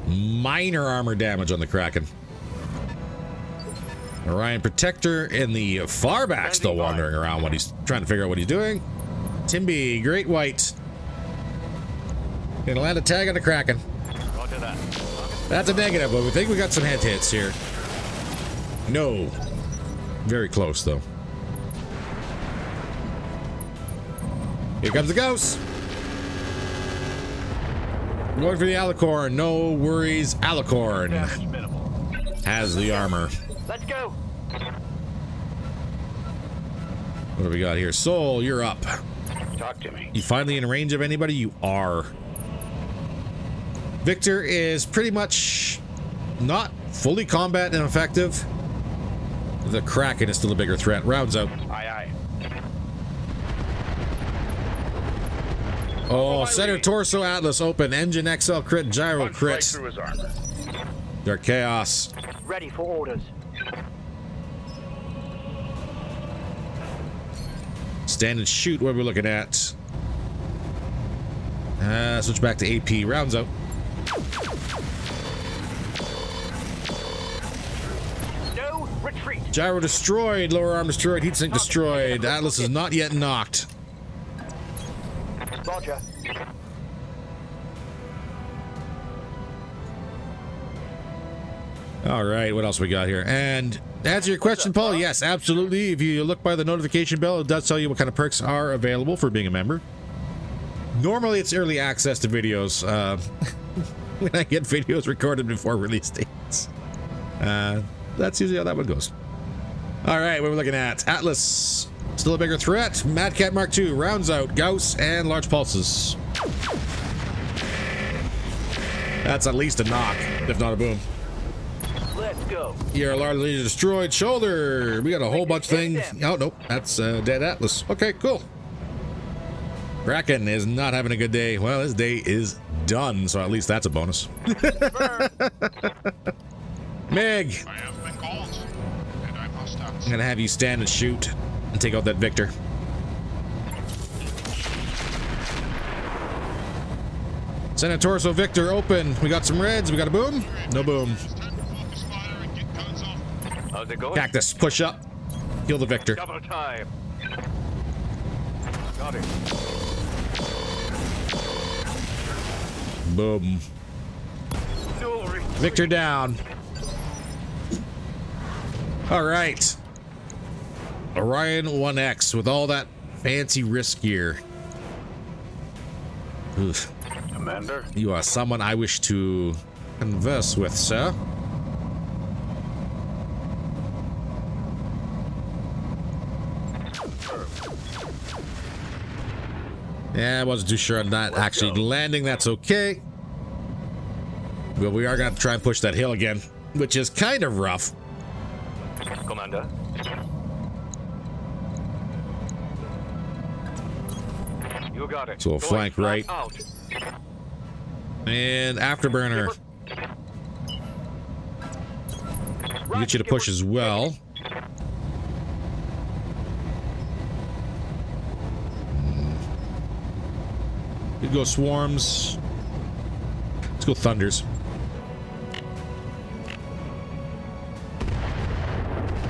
Minor armor damage on the Kraken. Orion Protector in the far back, still wandering around when he's trying to figure out what he's doing. Timby, Great White. Gonna land a tag on the Kraken. Roger that. That's a negative, but we think we got some head hits here. No. Very close, though. Here comes the Ghost. Going for the Alicorn. No worries. Alicorn Damage minimal. has the armor. Let's go. What do we got here? Soul, you're up. Talk to me. You finally in range of anybody? You are. Victor is pretty much not fully combat and effective. The Kraken is still a bigger threat. Rounds out. Aye, aye. Oh, center torso Atlas open. Engine XL crit, gyro Punch right crit. through his armor. Dark Chaos. Ready for orders. Stand and shoot. What are we looking at? Switch back to AP. Rounds out. No retreat. Gyro destroyed. Lower arm destroyed. Heatsink destroyed. Atlas is not yet knocked. Roger. All right, what else we got here? And to answer your question, Paul, yes, absolutely. If you look by the notification bell, it does tell you what kind of perks are available for being a member. Normally, it's early access to videos. When I get videos recorded before release dates. That's usually how that one goes. All right, what we're looking at. Atlas, still a bigger threat. Mad Cat Mark II, rounds out. Gauss and large pulses. That's at least a knock, if not a boom. Let's go. You're largely destroyed. Shoulder. We got a whole bunch of things. Oh, nope. That's dead Atlas. Okay, cool. Kraken is not having a good day. Well, his day is done, so at least that's a bonus. Meg, I have been called, and I must act. I'm gonna have you stand and shoot and take out that Victor. Send a torso Victor open. We got some reds. We got a boom. No boom. It's time to focus fire and get guns off. How's it going? Cactus, push up. Kill the Victor. Double time. Got it. Boom. No retreat. Victor down. All right. Orion 1X with all that fancy wrist gear. Oof. Commander? You are someone I wish to converse with, sir. Yeah, I wasn't too sure on that actually landing. That's okay. But we are going to try and push that hill again, which is kind of rough. Commander. You got it. So we'll Going flank flat right. Out. And afterburner. We'll get you to push as well. Could go swarms. Let's go thunders.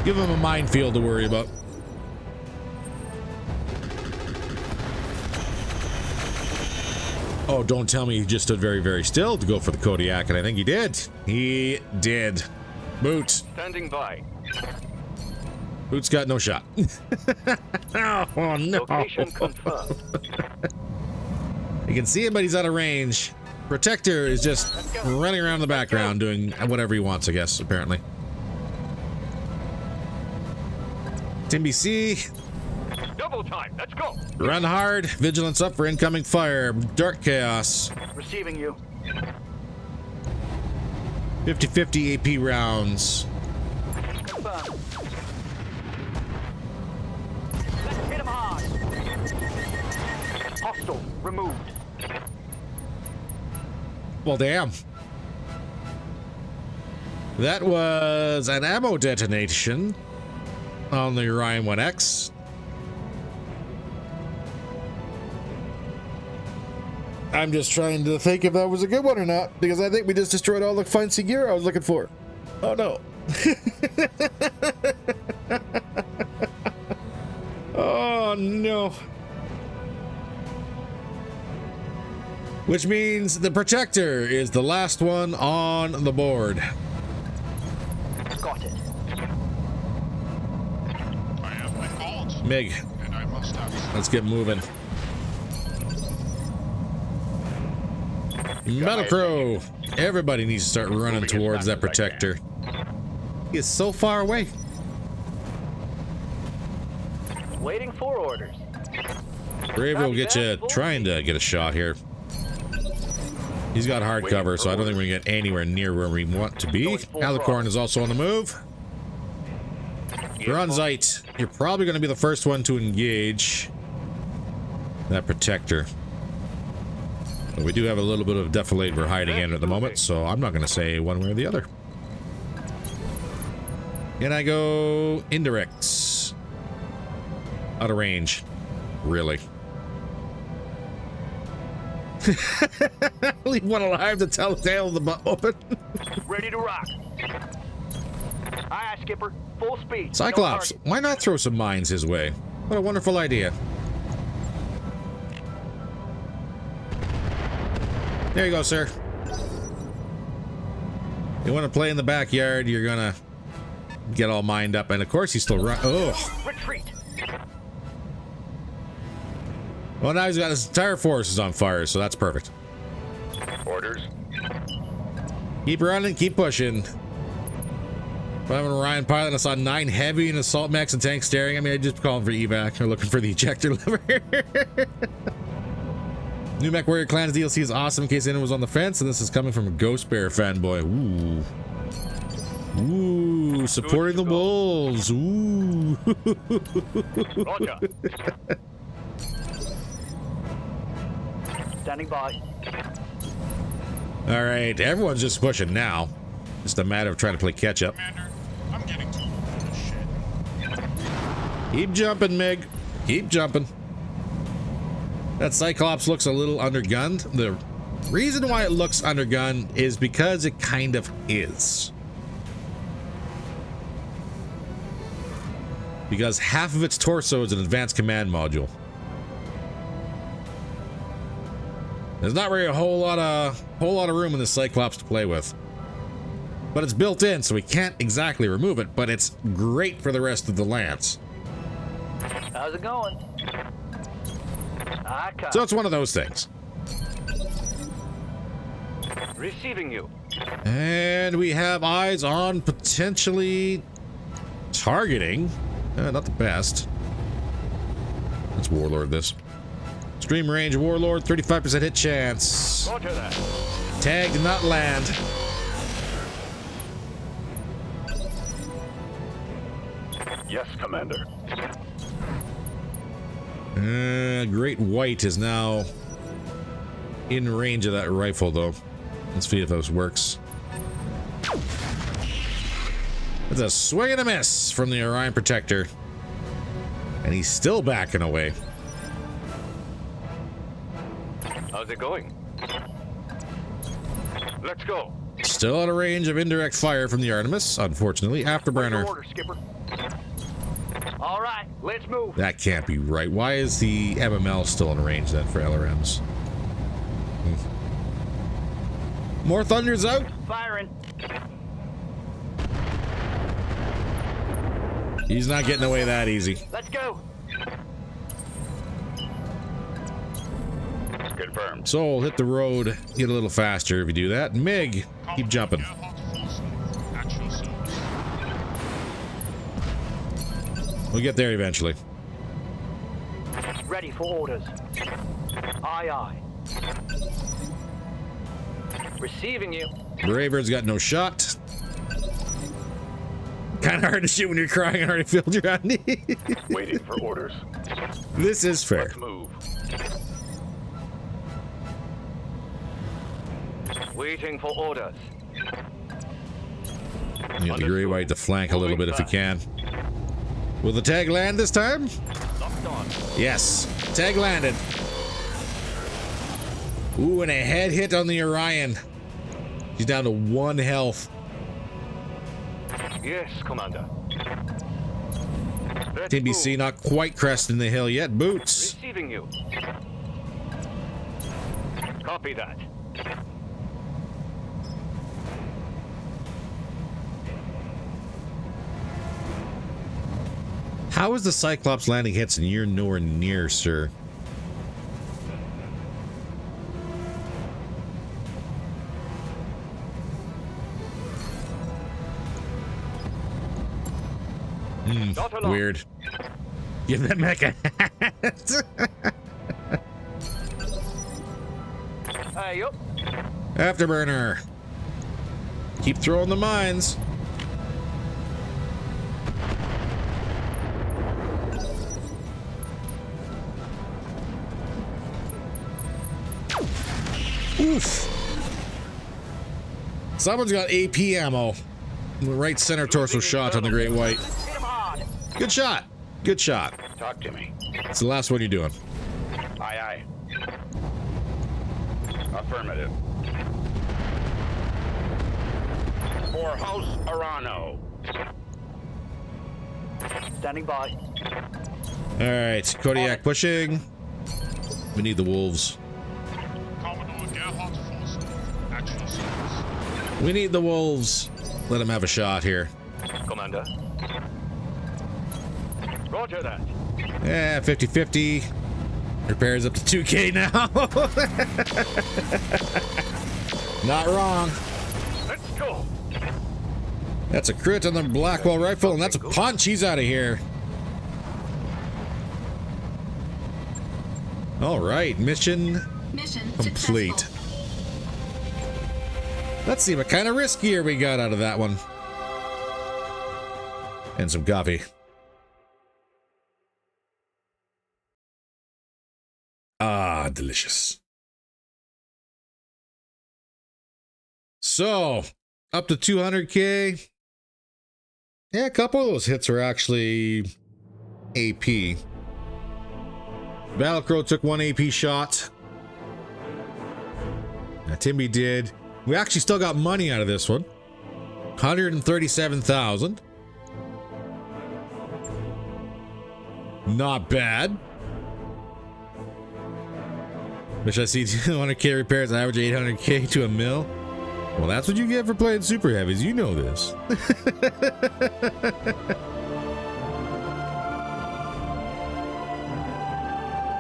Give them a minefield to worry about. Oh, don't tell me he just stood very, very still to go for the Kodiak, and I think he did. He did. Boot. Standing by. Boot's got no shot. Oh, no. Location confirmed. You can see him, but he's out of range. Protector is just running around in the background doing whatever he wants, I guess, apparently. Team BC, Double time. Let's go. run hard. Vigilance up for incoming fire. Dark Chaos. Receiving you. 50-50 AP rounds. Confirmed. Let's hit him hard. Hostile removed. Well, damn. That was an ammo detonation on the Orion 1X. I'm just trying to think if that was a good one or not, because I think we just destroyed all the fancy gear I was looking for. Oh no. Oh no. Which means the Protector is the last one on the board. Got it. I have my fault, Mig, and I must have. let's get moving. Metal Crow. Everybody needs to start running Moving as towards fast that as I Protector. He is so far away. Waiting for orders. Brave will get you trying to get a shot here. He's got hard cover, so I don't think we're going to get anywhere near where we want to be. Alicorn is also on the move. Grunzite, you're probably going to be the first one to engage that Protector. But we do have a little bit of defilade we're hiding in at the moment, so I'm not going to say one way or the other. And I go indirects. Out of range. Really. Leave one alive to tell the tale of the butt open. Ready to rock. Aye, aye, Skipper. Full speed. Cyclops, No target. why not throw some mines his way? What a wonderful idea. There you go, sir. You want to play in the backyard, you're gonna get all mined up, and of course he's still run. Oh, Retreat. well, now he's got his entire force is on fire, so that's perfect. Orders. Keep running, keep pushing. If I'm an Orion pilot and I saw 9 heavy and assault mechs and tanks staring at me, I'd just call them for evac or looking for the ejector lever. New Mech Warrior Clans DLC is awesome in case anyone was on the fence, and this is coming from a Ghost Bear fanboy. Ooh. Ooh, supporting the Bulls. Ooh. Roger. Standing by. All right, everyone's just pushing now. Just a matter of trying to play catch up. Commander, I'm getting too old for this shit. Keep jumping, Mig. Keep jumping. That Cyclops looks a little undergunned. The reason why it looks undergunned is because it kind of is. Because half of its torso is an advanced command module. There's not really a whole lot of room in the Cyclops to play with. But it's built in, so we can't exactly remove it, but it's great for the rest of the lance. How's it going? I copy. So it's one of those things. Receiving you. And we have eyes on potentially targeting. Not the best. Let's Warlord this. Stream range Warlord, 35% hit chance. Roger that. Tag did not land. Commander. Great White is now in range of that rifle, though. Let's see if this works. It's a swing and a miss from the Orion Protector. And he's still backing away. How's it going? Let's go. Still out of range of indirect fire from the Artemis, unfortunately. Afterburner. Order, Skipper. All right, let's move. That can't be right. Why is the MML still in range then for LRMs? More Thunder's out. Firing. He's not getting away that easy. Let's go. Confirmed. So hit the road, get a little faster if you do that. MiG, keep jumping. At your service. We'll get there eventually. Ready for orders. Aye, aye. Receiving you. Braver's got no shot. Kind of hard to shoot when you're crying and already filled your knee. Waiting for orders. This is fair. Let's move. Waiting for orders. Get the Grey White to flank a little bit if you can. Will the tag land this time? Locked on. Yes. Tag landed. Ooh, and a head hit on the Orion. He's down to 1 health. Yes, Commander. Let's Team BC move. not quite cresting the hill yet. Boots. Receiving you. Copy that. How is the Cyclops landing hits and you're nowhere near, sir? Not along. Weird. Give that mech a hat. Hey, up. Afterburner. Keep throwing the mines. Oof. Someone's got AP ammo. Right center torso shot on the Great White. Hit him hard. Good shot. Good shot. Talk to me. It's the last one you're doing. Aye, aye. Affirmative. For House Arano. Standing by. All right, Kodiak pushing. We need the wolves. Commodore Gerhard Forster. At your service. We need the wolves. Let him have a shot here. Commander. Roger that. Yeah, 50-50. Repairs up to 2K now. Not wrong. Let's go. That's a crit on the Blackwell rifle, and that's a punch. He's out of here. All right, mission Mission complete. successful. Let's see what kind of riskier we got out of that one. And some coffee. Ah, delicious. So, up to 200K. Yeah, a couple of those hits are actually AP. Battlecrow took 1 AP shot. Timby did. We actually still got money out of this one. 137,000. Not bad. Wish I see 200K repairs average 800K to a mil. Well, that's what you get for playing super heavies. You know this.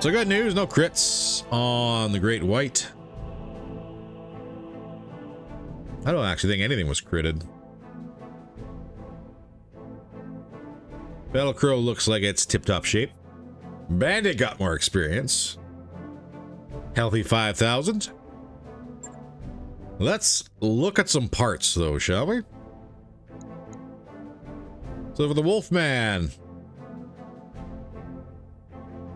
So good news, no crits on the Great White. I don't actually think anything was critted. Battlecrow looks like it's tip-top shape. Bandit got more experience. Healthy 5,000. Let's look at some parts, though, shall we? So for the Wolfman,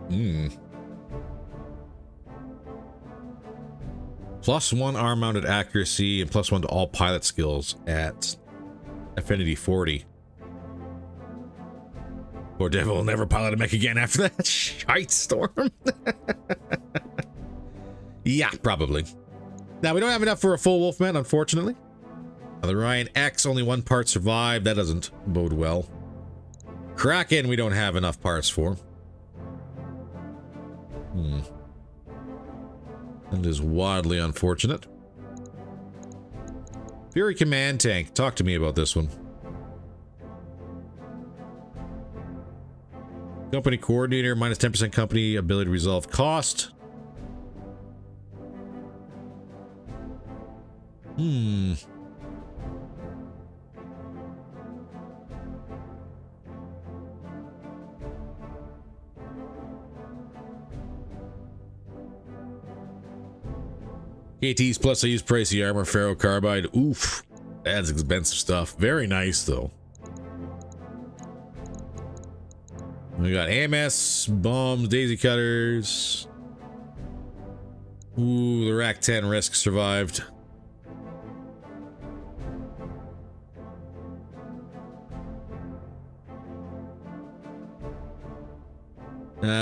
+1 arm mounted accuracy and +1 to all pilot skills at affinity 40. Poor Devil will never pilot a mech again after that shite storm. Yeah, probably. Now, we don't have enough for a full Wolfman, unfortunately. The Ryan X, only 1 part survived. That doesn't bode well. Kraken, we don't have enough parts for. That is wildly unfortunate. Fury Command Tank. Talk to me about this one. Company Coordinator, minus 10% company ability to resolve cost. KTs plus I use pricey armor, ferro carbide. Oof, that's expensive stuff. Very nice though. We got AMS, bombs, daisy cutters. Ooh, the Rack 10 risk survived.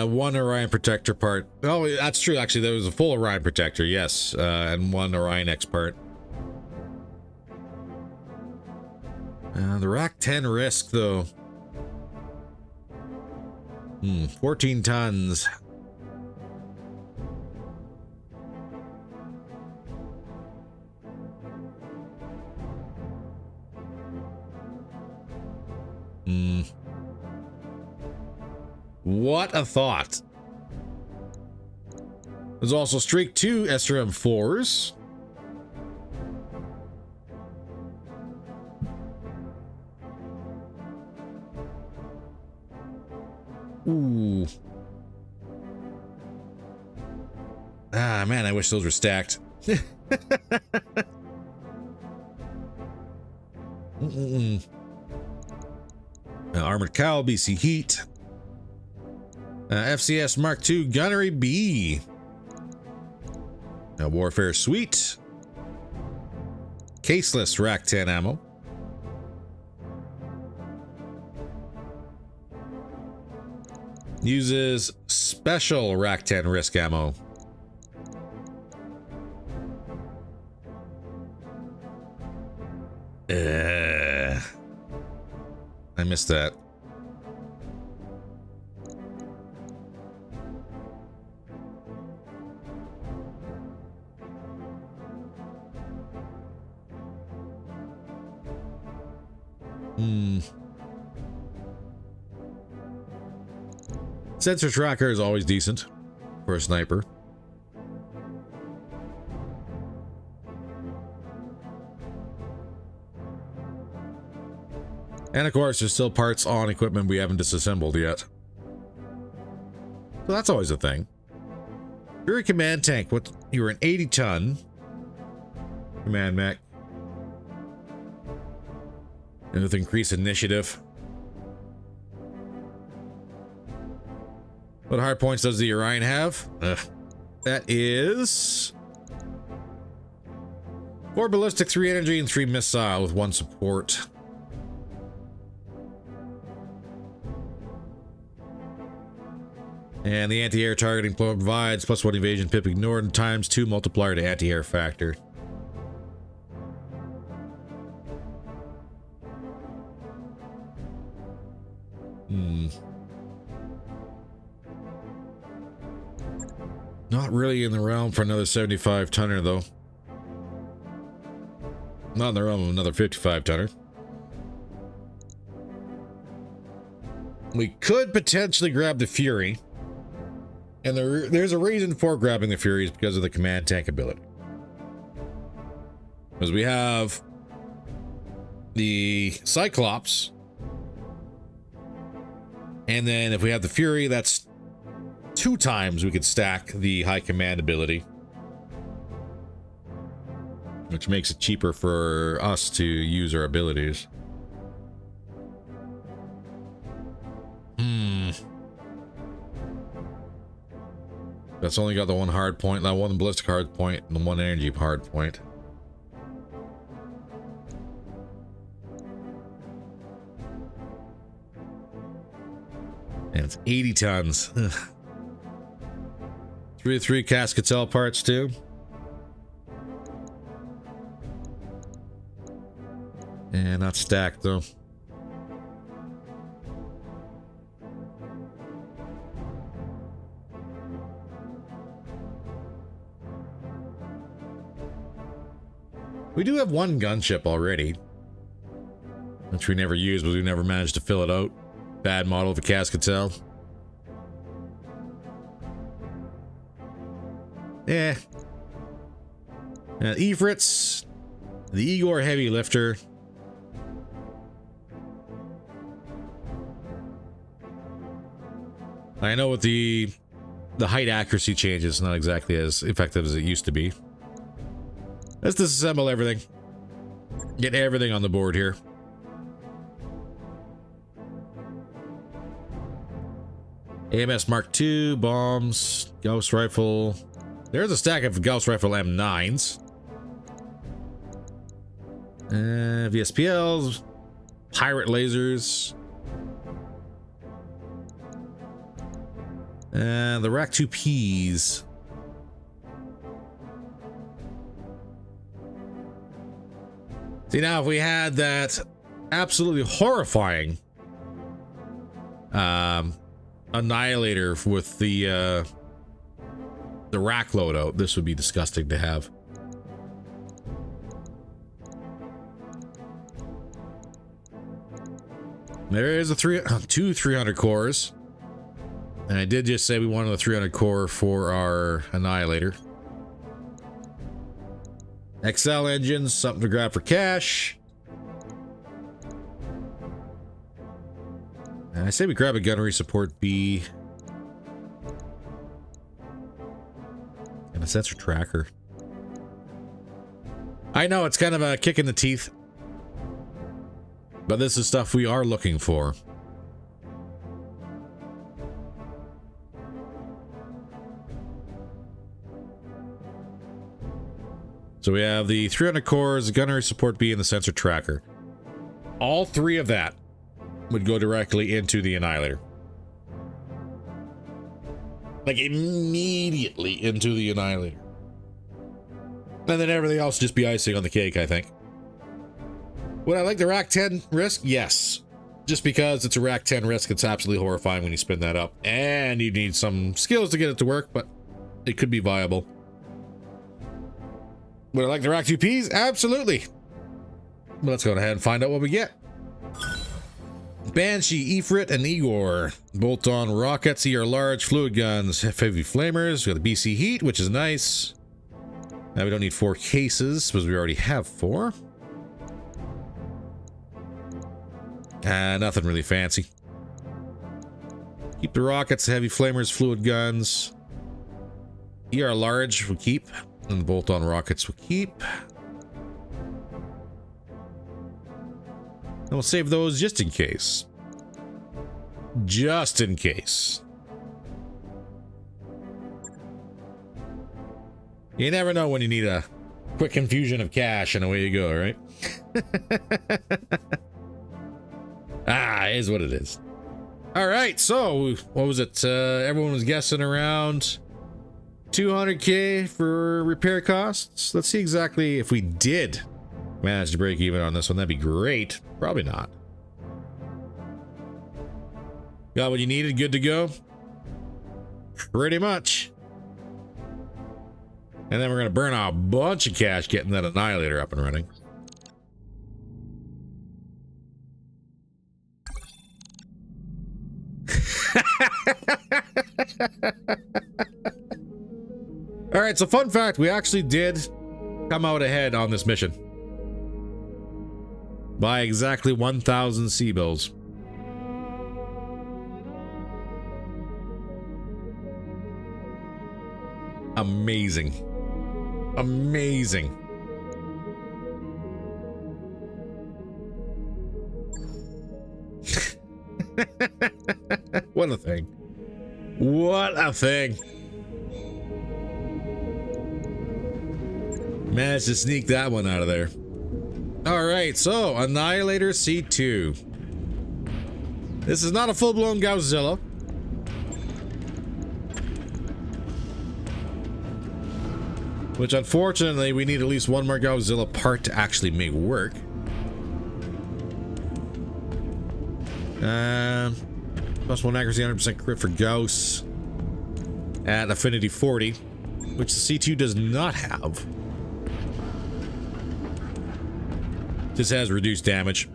One Orion Protector part. Oh, that's true. Actually, there was a full Orion Protector, yes. And 1 Orion X part. The Rack 10 risk, though. 14 tons. What a thought. There's also Streak 2 SRM4s. Ooh. Ah, man, I wish those were stacked. Armored Cowl, BC Heat. FCS Mark II Gunnery B. Warfare Suite. Caseless Rack 10 ammo. Uses special Rack 10 risk ammo. I missed that. Sensor tracker is always decent for a sniper. And of course, there's still parts on equipment we haven't disassembled yet. So that's always a thing. Fury Command Tank. What? You were an 80-ton command mech. And with increased initiative. What hard points does the Orion have? That is 4 ballistic, 3 energy, and 3 missile with 1 support. And the anti-air targeting provides +1 evasion, pip ignored, and ×2 multiplier to anti-air factor. Not really in the realm for another 75-tonner, though. Not in the realm of another 55-tonner. We could potentially grab the Fury. And there's a reason for grabbing the Furies because of the command tank ability. Because we have the Cyclops. And then if we have the Fury, that's 2 times we could stack the high command ability. Which makes it cheaper for us to use our abilities. That's only got the one hard point, that one ballistic hard point, and the one energy hard point. And it's 80 tons. Ugh. 3 Cascatel parts too. And not stacked though. We do have one gunship already, which we never used, but we never managed to fill it out. Bad model of a Cascatel. Yeah. Ifrits, the Igor heavy lifter. I know with the height accuracy changes, not exactly as effective as it used to be. Let's disassemble everything. Get everything on the board here. AMS Mark II, bombs, Gauss rifle. There's a stack of Gauss rifle M9s. VSPLs, pirate lasers. And the Rack 2Ps. See, now if we had that absolutely horrifying Annihilator with the rack loadout, this would be disgusting to have. There is two 300 cores. And I did just say we wanted a 300 core for our Annihilator. XL engines, something to grab for cash. And I say we grab a gunnery support B. And a sensor tracker. I know it's kind of a kick in the teeth, but this is stuff we are looking for. So we have the 300 cores, the gunnery support B, and the sensor tracker. All three of that would go directly into the Annihilator. Like immediately into the Annihilator. And then everything else just be icing on the cake, I think. Would I like the Rack 10 risk? Yes. Just because it's a Rack 10 risk, it's absolutely horrifying when you spin that up. And you need some skills to get it to work, but it could be viable. Would I like the Rack 2Ps? Absolutely. But let's go ahead and find out what we get. Banshee, Ifrit, and Igor. Bolt-on rockets, ER large, fluid guns, heavy flamers. We got the BC heat, which is nice. Now we don't need 4 cases, because we already have 4. Nothing really fancy. Keep the rockets, heavy flamers, fluid guns. ER large we'll keep. And the bolt-on rockets we'll keep. And we'll save those just in case. Just in case. You never know when you need a quick infusion of cash and away you go, right? It is what it is. All right, so what was it? Everyone was guessing around 200K for repair costs. Let's see exactly if we did manage to break even on this one. That'd be great. Probably not. Got what you needed, good to go? Pretty much. And then we're gonna burn a bunch of cash getting that Annihilator up and running. All right, so fun fact, we actually did come out ahead on this mission by exactly 1,000 C-bills. Amazing. Amazing. What a thing. What a thing. Managed to sneak that one out of there. All right, so Annihilator C2. This is not a full-blown Godzilla. Which, unfortunately, we need at least one more Godzilla part to actually make work. Plus 1 accuracy, 100% crit for Gauss at affinity 40, which the C2 does not have. This has reduced damage.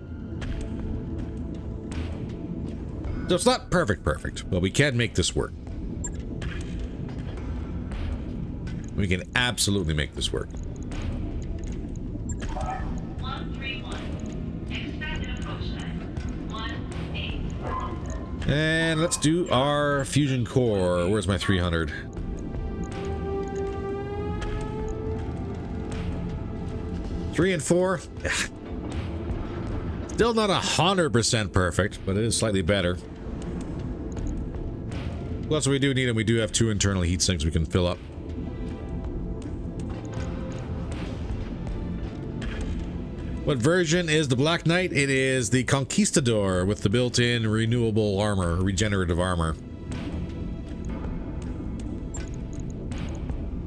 So it's not perfect, but we can make this work. We can absolutely make this work. 131. Expected approach time. 18. And let's do our fusion core. Where's my 300? Three and 4. Still not 100% perfect, but it is slightly better. Plus, we do need them. We do have 2 internal heat sinks we can fill up. What version is the Black Knight? It is the Conquistador with the built-in renewable armor, regenerative armor.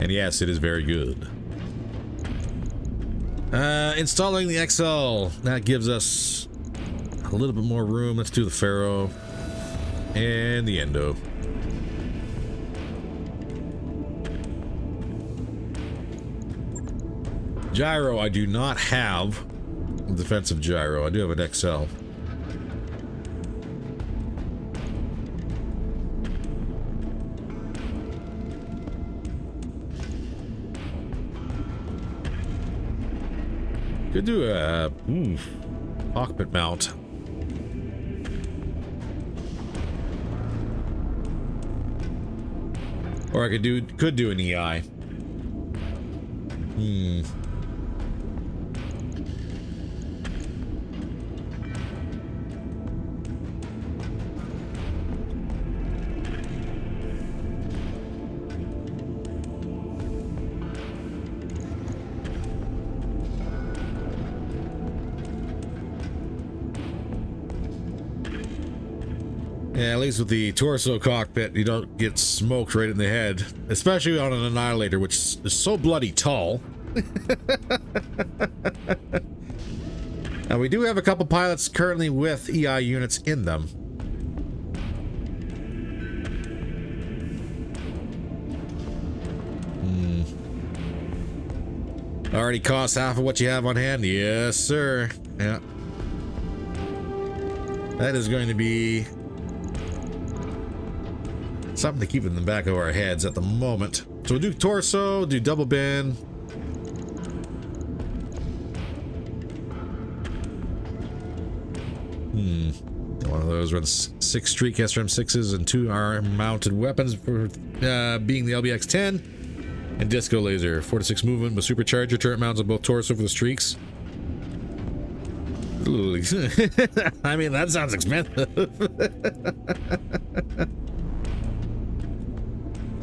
And yes, it is very good. Installing the XL. That gives us a little bit more room. Let's do the Pharaoh and the Endo. Gyro, I do not have a defensive gyro. I do have an XL. Could do a cockpit mount. Or I could do an EI. Yeah, at least with the torso cockpit, you don't get smoked right in the head. Especially on an Annihilator, which is so bloody tall. And we do have a couple pilots currently with EI units in them. Already costs half of what you have on hand? Yes, sir. Yeah. That is going to be something to keep in the back of our heads at the moment. So we'll do torso, do double bin. One of those runs 6 streak SRM6s and 2 arm-mounted weapons for being the LBX-10 and disco laser. 4 to 6 movement with supercharger turret mounts on both torso for the streaks. I mean, that sounds expensive.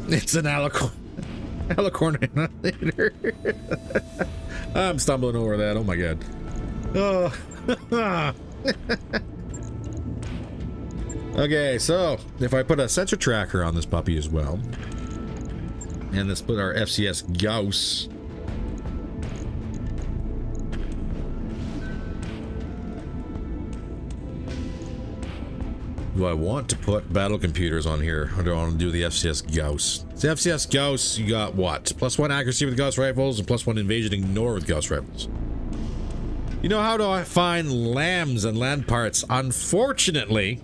It's an alicorn annihilator. I'm stumbling over that. Oh my god. Oh. Okay, so if I put a sensor tracker on this puppy as well, and let's put our FCS Gauss. Do I want to put battle computers on here, or do I want to do the FCS Gauss? The FCS Gauss, you got what? +1 accuracy with Gauss rifles and +1 invasion ignore with Gauss rifles. You know, how do I find lambs and land parts? Unfortunately,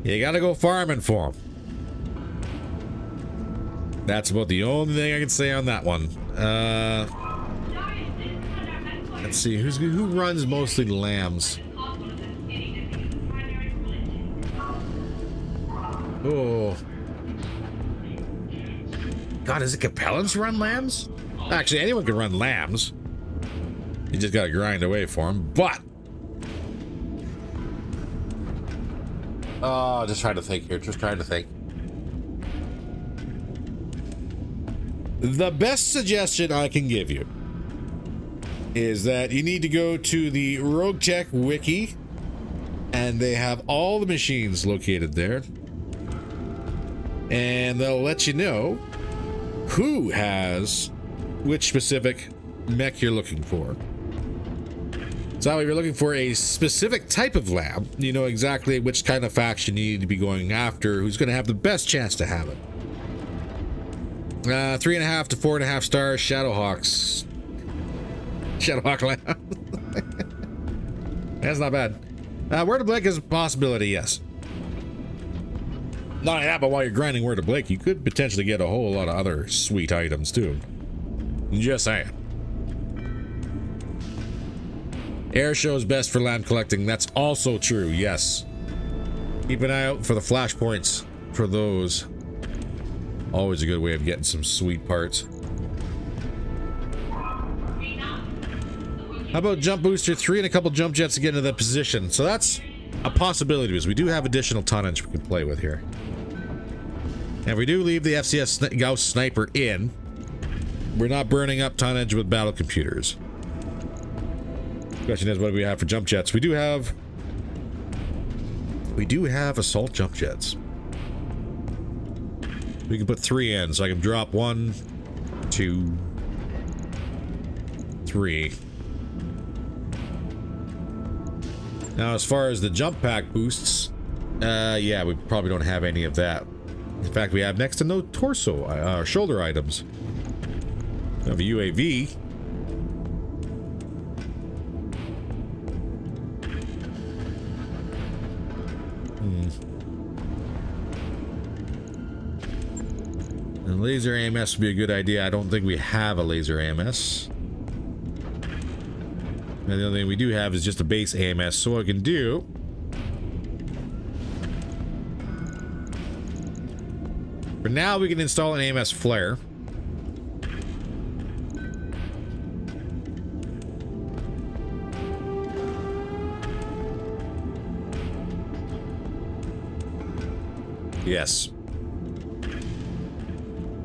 you gotta go farming for them. That's about the only thing I can say on that one. Let's see, who runs mostly lambs? Oh. God, is it compellents run lambs? Actually, anyone can run lambs. You just gotta grind away for them, but... just trying to think here, just trying to think. The best suggestion I can give you is that you need to go to the RogueTech wiki, and they have all the machines located there, and they'll let you know who has which specific mech you're looking for. So if you're looking for a specific type of lab, you know exactly which kind of faction you need to be going after, who's going to have the best chance to have it. 3.5 to 4.5 stars, Shadowhawks. Shadowhawk lab. That's not bad. Word of Blake is a possibility, yes. Not only that, but while you're grinding Word of Blake, you could potentially get a whole lot of other sweet items too. Just saying. Air show is best for land collecting. That's also true, yes. Keep an eye out for the flashpoints for those. Always a good way of getting some sweet parts. How about jump booster 3 and a couple jump jets to get into that position? So that's a possibility, because we do have additional tonnage we can play with here. And if we do leave the FCS Gauss sniper in, we're not burning up tonnage with battle computers. Question is, what do we have for jump jets? We do have assault jump jets. We can put 3 in, so I can drop 1, 2, 3. Now, as far as the jump pack boosts, yeah, we probably don't have any of that. In fact, we have next to no torso, shoulder items. We have a UAV. And laser AMS would be a good idea. I don't think we have a laser AMS. And the only thing we do have is just a base AMS. So what I can do... For now, we can install an AMS flare. Yes.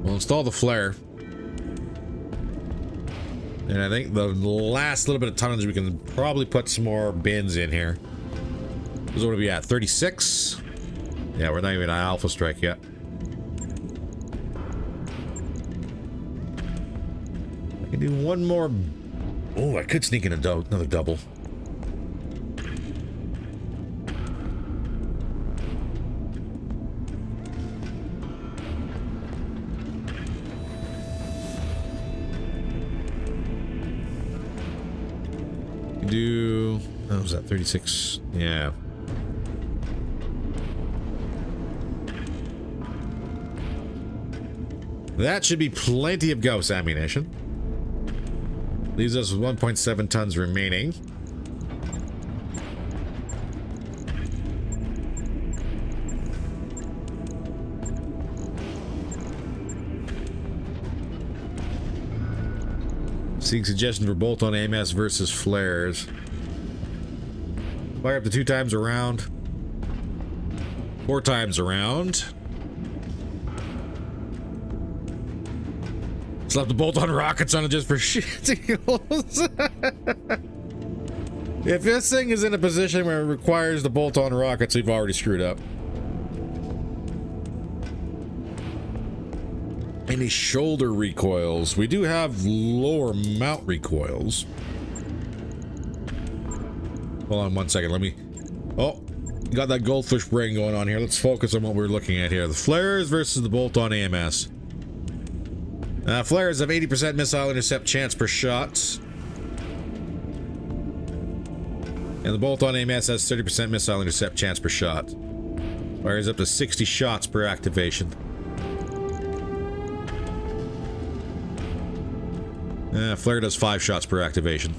We'll install the flare. And I think the last little bit of tonnage, we can probably put some more bins in here. So what are we at? 36? Yeah, we're not even at Alpha Strike yet. I can do one more. Oh, I could sneak in another double. Do, what was that, 36? Yeah. That should be plenty of Gauss ammunition. Leaves us with 1.7 tons remaining. Seeing suggestion for bolt-on AMS versus flares. Fire up to 2 times around. 4 times around. Slap the bolt-on rockets on it just for shizzles. If this thing is in a position where it requires the bolt-on rockets, we've already screwed up. Any shoulder recoils? We do have lower mount recoils. Hold on 1 second. Let me... Oh, got that goldfish brain going on here. Let's focus on what we're looking at here. The flares versus the bolt-on AMS. Flares have 80% missile intercept chance per shot. And the bolt-on AMS has 30% missile intercept chance per shot. Fires up to 60 shots per activation. Flare does 5 shots per activation.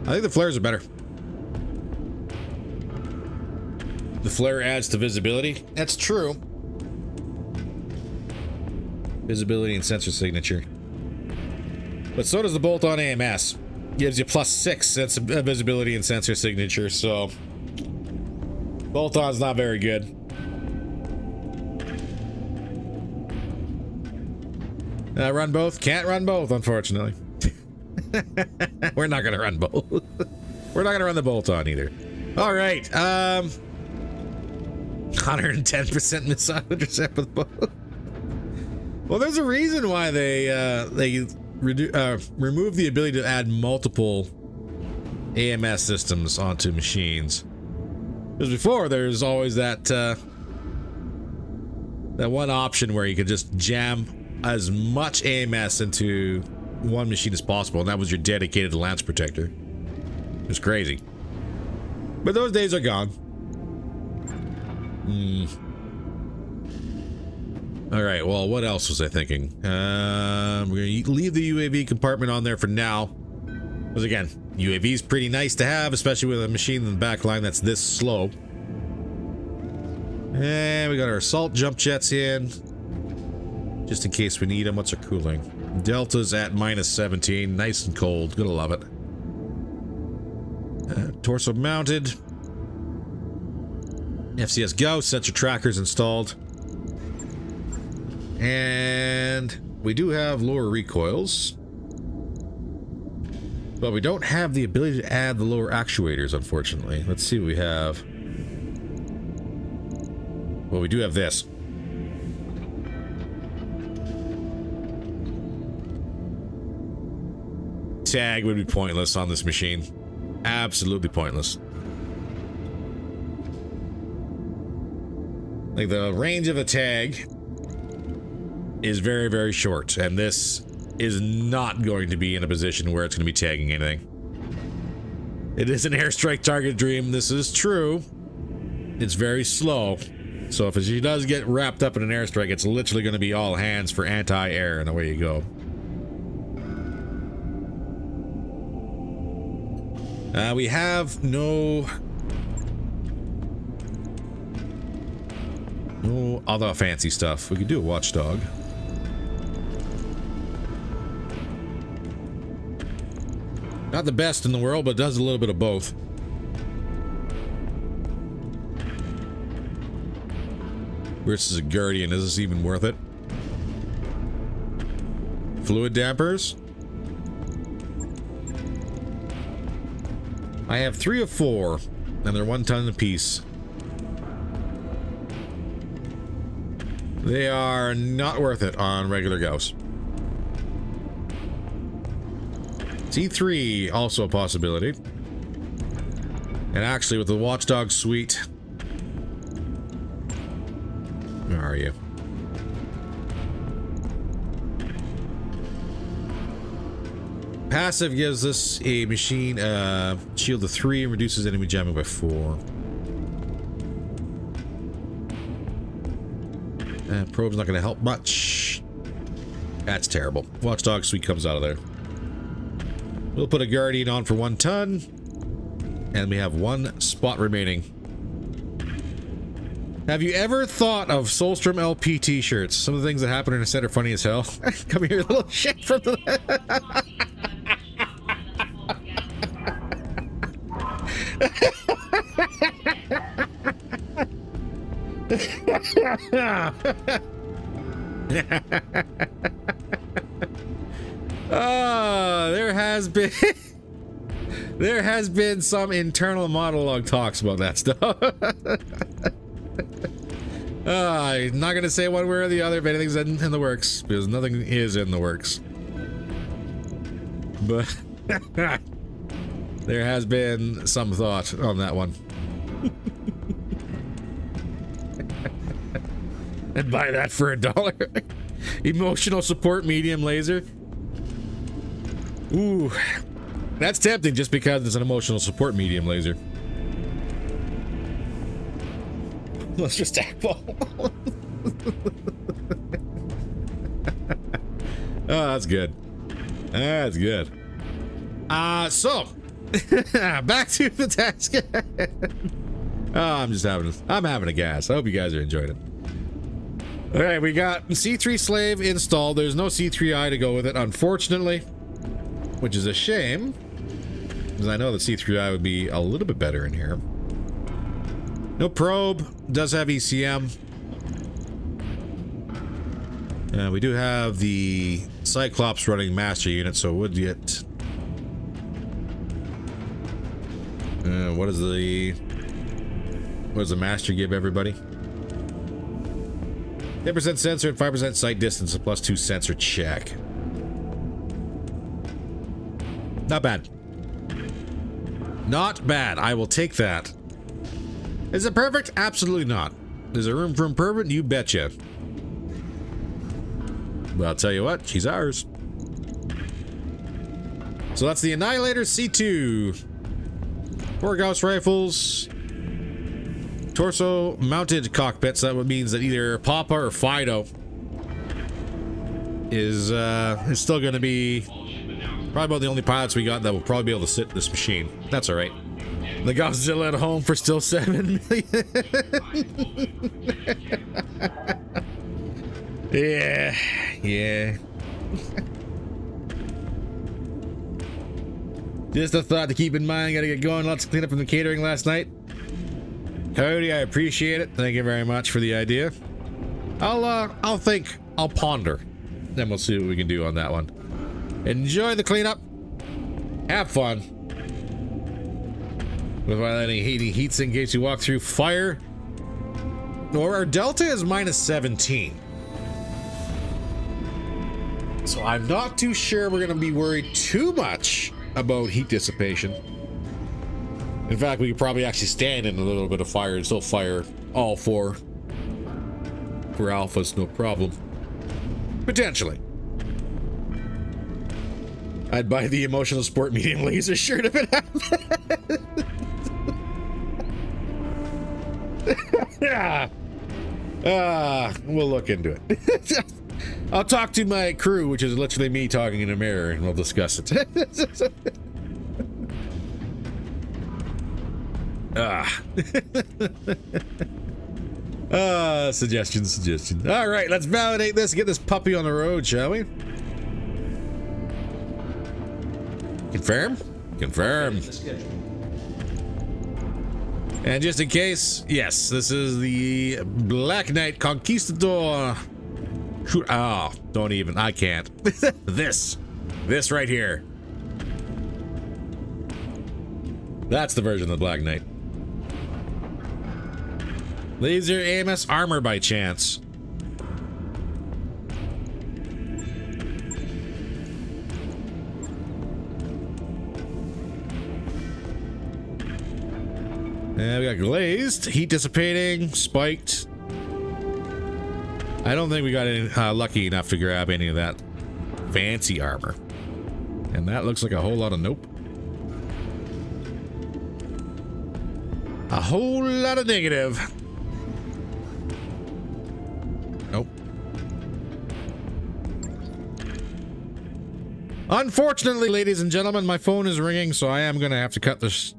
I think the flares are better. The flare adds to visibility. That's true. Visibility and sensor signature. But so does the bolt-on AMS. Gives you +6 visibility and sensor signature, so... Bolt-on's not very good. Run both? Can't run both, unfortunately. We're not going to run both. We're not going to run the bolt-on either. All right. 110% missile intercept with both. Well, there's a reason why they remove the ability to add multiple AMS systems onto machines. Because before, there's always that that one option where you could just jam as much AMS into one machine as possible, and that was your dedicated lance protector. It was crazy. But those days are gone. Alright, well, what else was I thinking? We're going to leave the UAV compartment on there for now. Because again, UAV is pretty nice to have, especially with a machine in the back line that's this slow. And we got our assault jump jets in, just in case we need them. What's our cooling? Delta's at -17, nice and cold. Gonna love it. Torso mounted. FCS go. Sensor trackers installed. And we do have lower recoils, but we don't have the ability to add the lower actuators, unfortunately. Let's see what we have. Well, we do have this. Tag would be pointless on this machine. Absolutely pointless. Like, the range of a tag is very, very short, and this is not going to be in a position where it's going to be tagging anything. It is an airstrike target dream. This is true. It's very slow. So if she does get wrapped up in an airstrike, it's literally going to be all hands for anti-air, and away you go. We have no other fancy stuff. We could do a watchdog. Not the best in the world, but does a little bit of both. Versus a Guardian, is this even worth it? Fluid dampers. I have 3 of 4, and they're 1 ton apiece. They are not worth it on regular Gauss. C3, also a possibility. And actually, with the Watchdog suite... Where are you? Passive gives us a machine shield of 3 and reduces enemy jamming by 4. Probe's not going to help much. That's terrible. Watchdog suite comes out of there. We'll put a Guardian on for 1 ton. And we have 1 spot remaining. Have you ever thought of Solstrom LP t-shirts? Some of the things that happen in a set are funny as hell. Come here, little shit from the... there has been some internal monologue talks about that stuff. I'm not gonna say one way or the other if anything's in the works, because nothing is in the works. But there has been some thought on that one. And buy that for $1. Emotional support medium laser. Ooh, that's tempting just because it's an emotional support medium laser. Let's just stack ball. Oh, that's good. That's good. So back to the task. I'm having a gas. I hope you guys are enjoying it. All right, we got C3 Slave installed. There's no C3I to go with it, unfortunately, which is a shame, because I know that C3I would be a little bit better in here. No probe. Does have ECM. We do have the Cyclops running master unit, so it would get... what does the master give everybody? 10% sensor and 5% sight distance, a +2 sensor check. Not bad. Not bad. I will take that. Is it perfect? Absolutely not. Is there room for improvement? You betcha. But I'll tell you what, she's ours. So that's the Annihilator C2. 4 Gauss rifles. Torso mounted cockpits. That means that either Papa or Fido is still going to be probably about the only pilots we got that will probably be able to sit this machine. That's all right. The Godzilla at home for still 7 million. Yeah. Just a thought to keep in mind. Gotta get going. Lots of cleanup from the catering last night. Cody, I appreciate it. Thank you very much for the idea. I'll think. I'll ponder. Then we'll see what we can do on that one. Enjoy the cleanup. Have fun. With violating heat in case you walk through fire. Or our delta is -17. So I'm not too sure we're going to be worried too much about heat dissipation. In fact, we could probably actually stand in a little bit of fire and still fire all 4 for alphas, no problem. Potentially. I'd buy the emotional sport medium laser shirt if it happened. Yeah. We'll look into it. I'll talk to my crew, which is literally me talking in a mirror, and we'll discuss it. Suggestion. All right, let's validate this, get this puppy on the road, shall we? Confirm. And just in case, yes, this is the Black Knight Conquistador. Shoot, don't even, I can't. This right here. That's the version of the Black Knight. Laser AMS armor by chance. And we got glazed, heat dissipating, spiked. I don't think we got any, lucky enough to grab any of that fancy armor. And that looks like a whole lot of nope. A whole lot of negative. Nope. Unfortunately, ladies and gentlemen, my phone is ringing, so I am going to have to cut this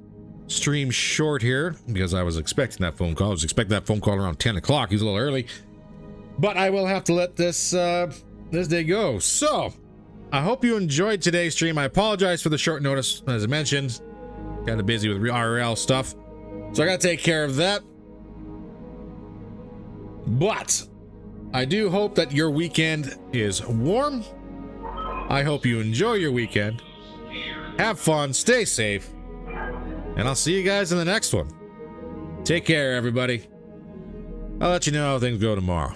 stream short here because I was expecting that phone call. I was expecting that phone call around 10 o'clock. He's a little early. But I will have to let this this day go. So, I hope you enjoyed today's stream. I apologize for the short notice. As I mentioned, kind of busy with RL stuff. So I got to take care of that. But I do hope that your weekend is warm. I hope you enjoy your weekend. Have fun, stay safe. And I'll see you guys in the next one. Take care, everybody. I'll let you know how things go tomorrow.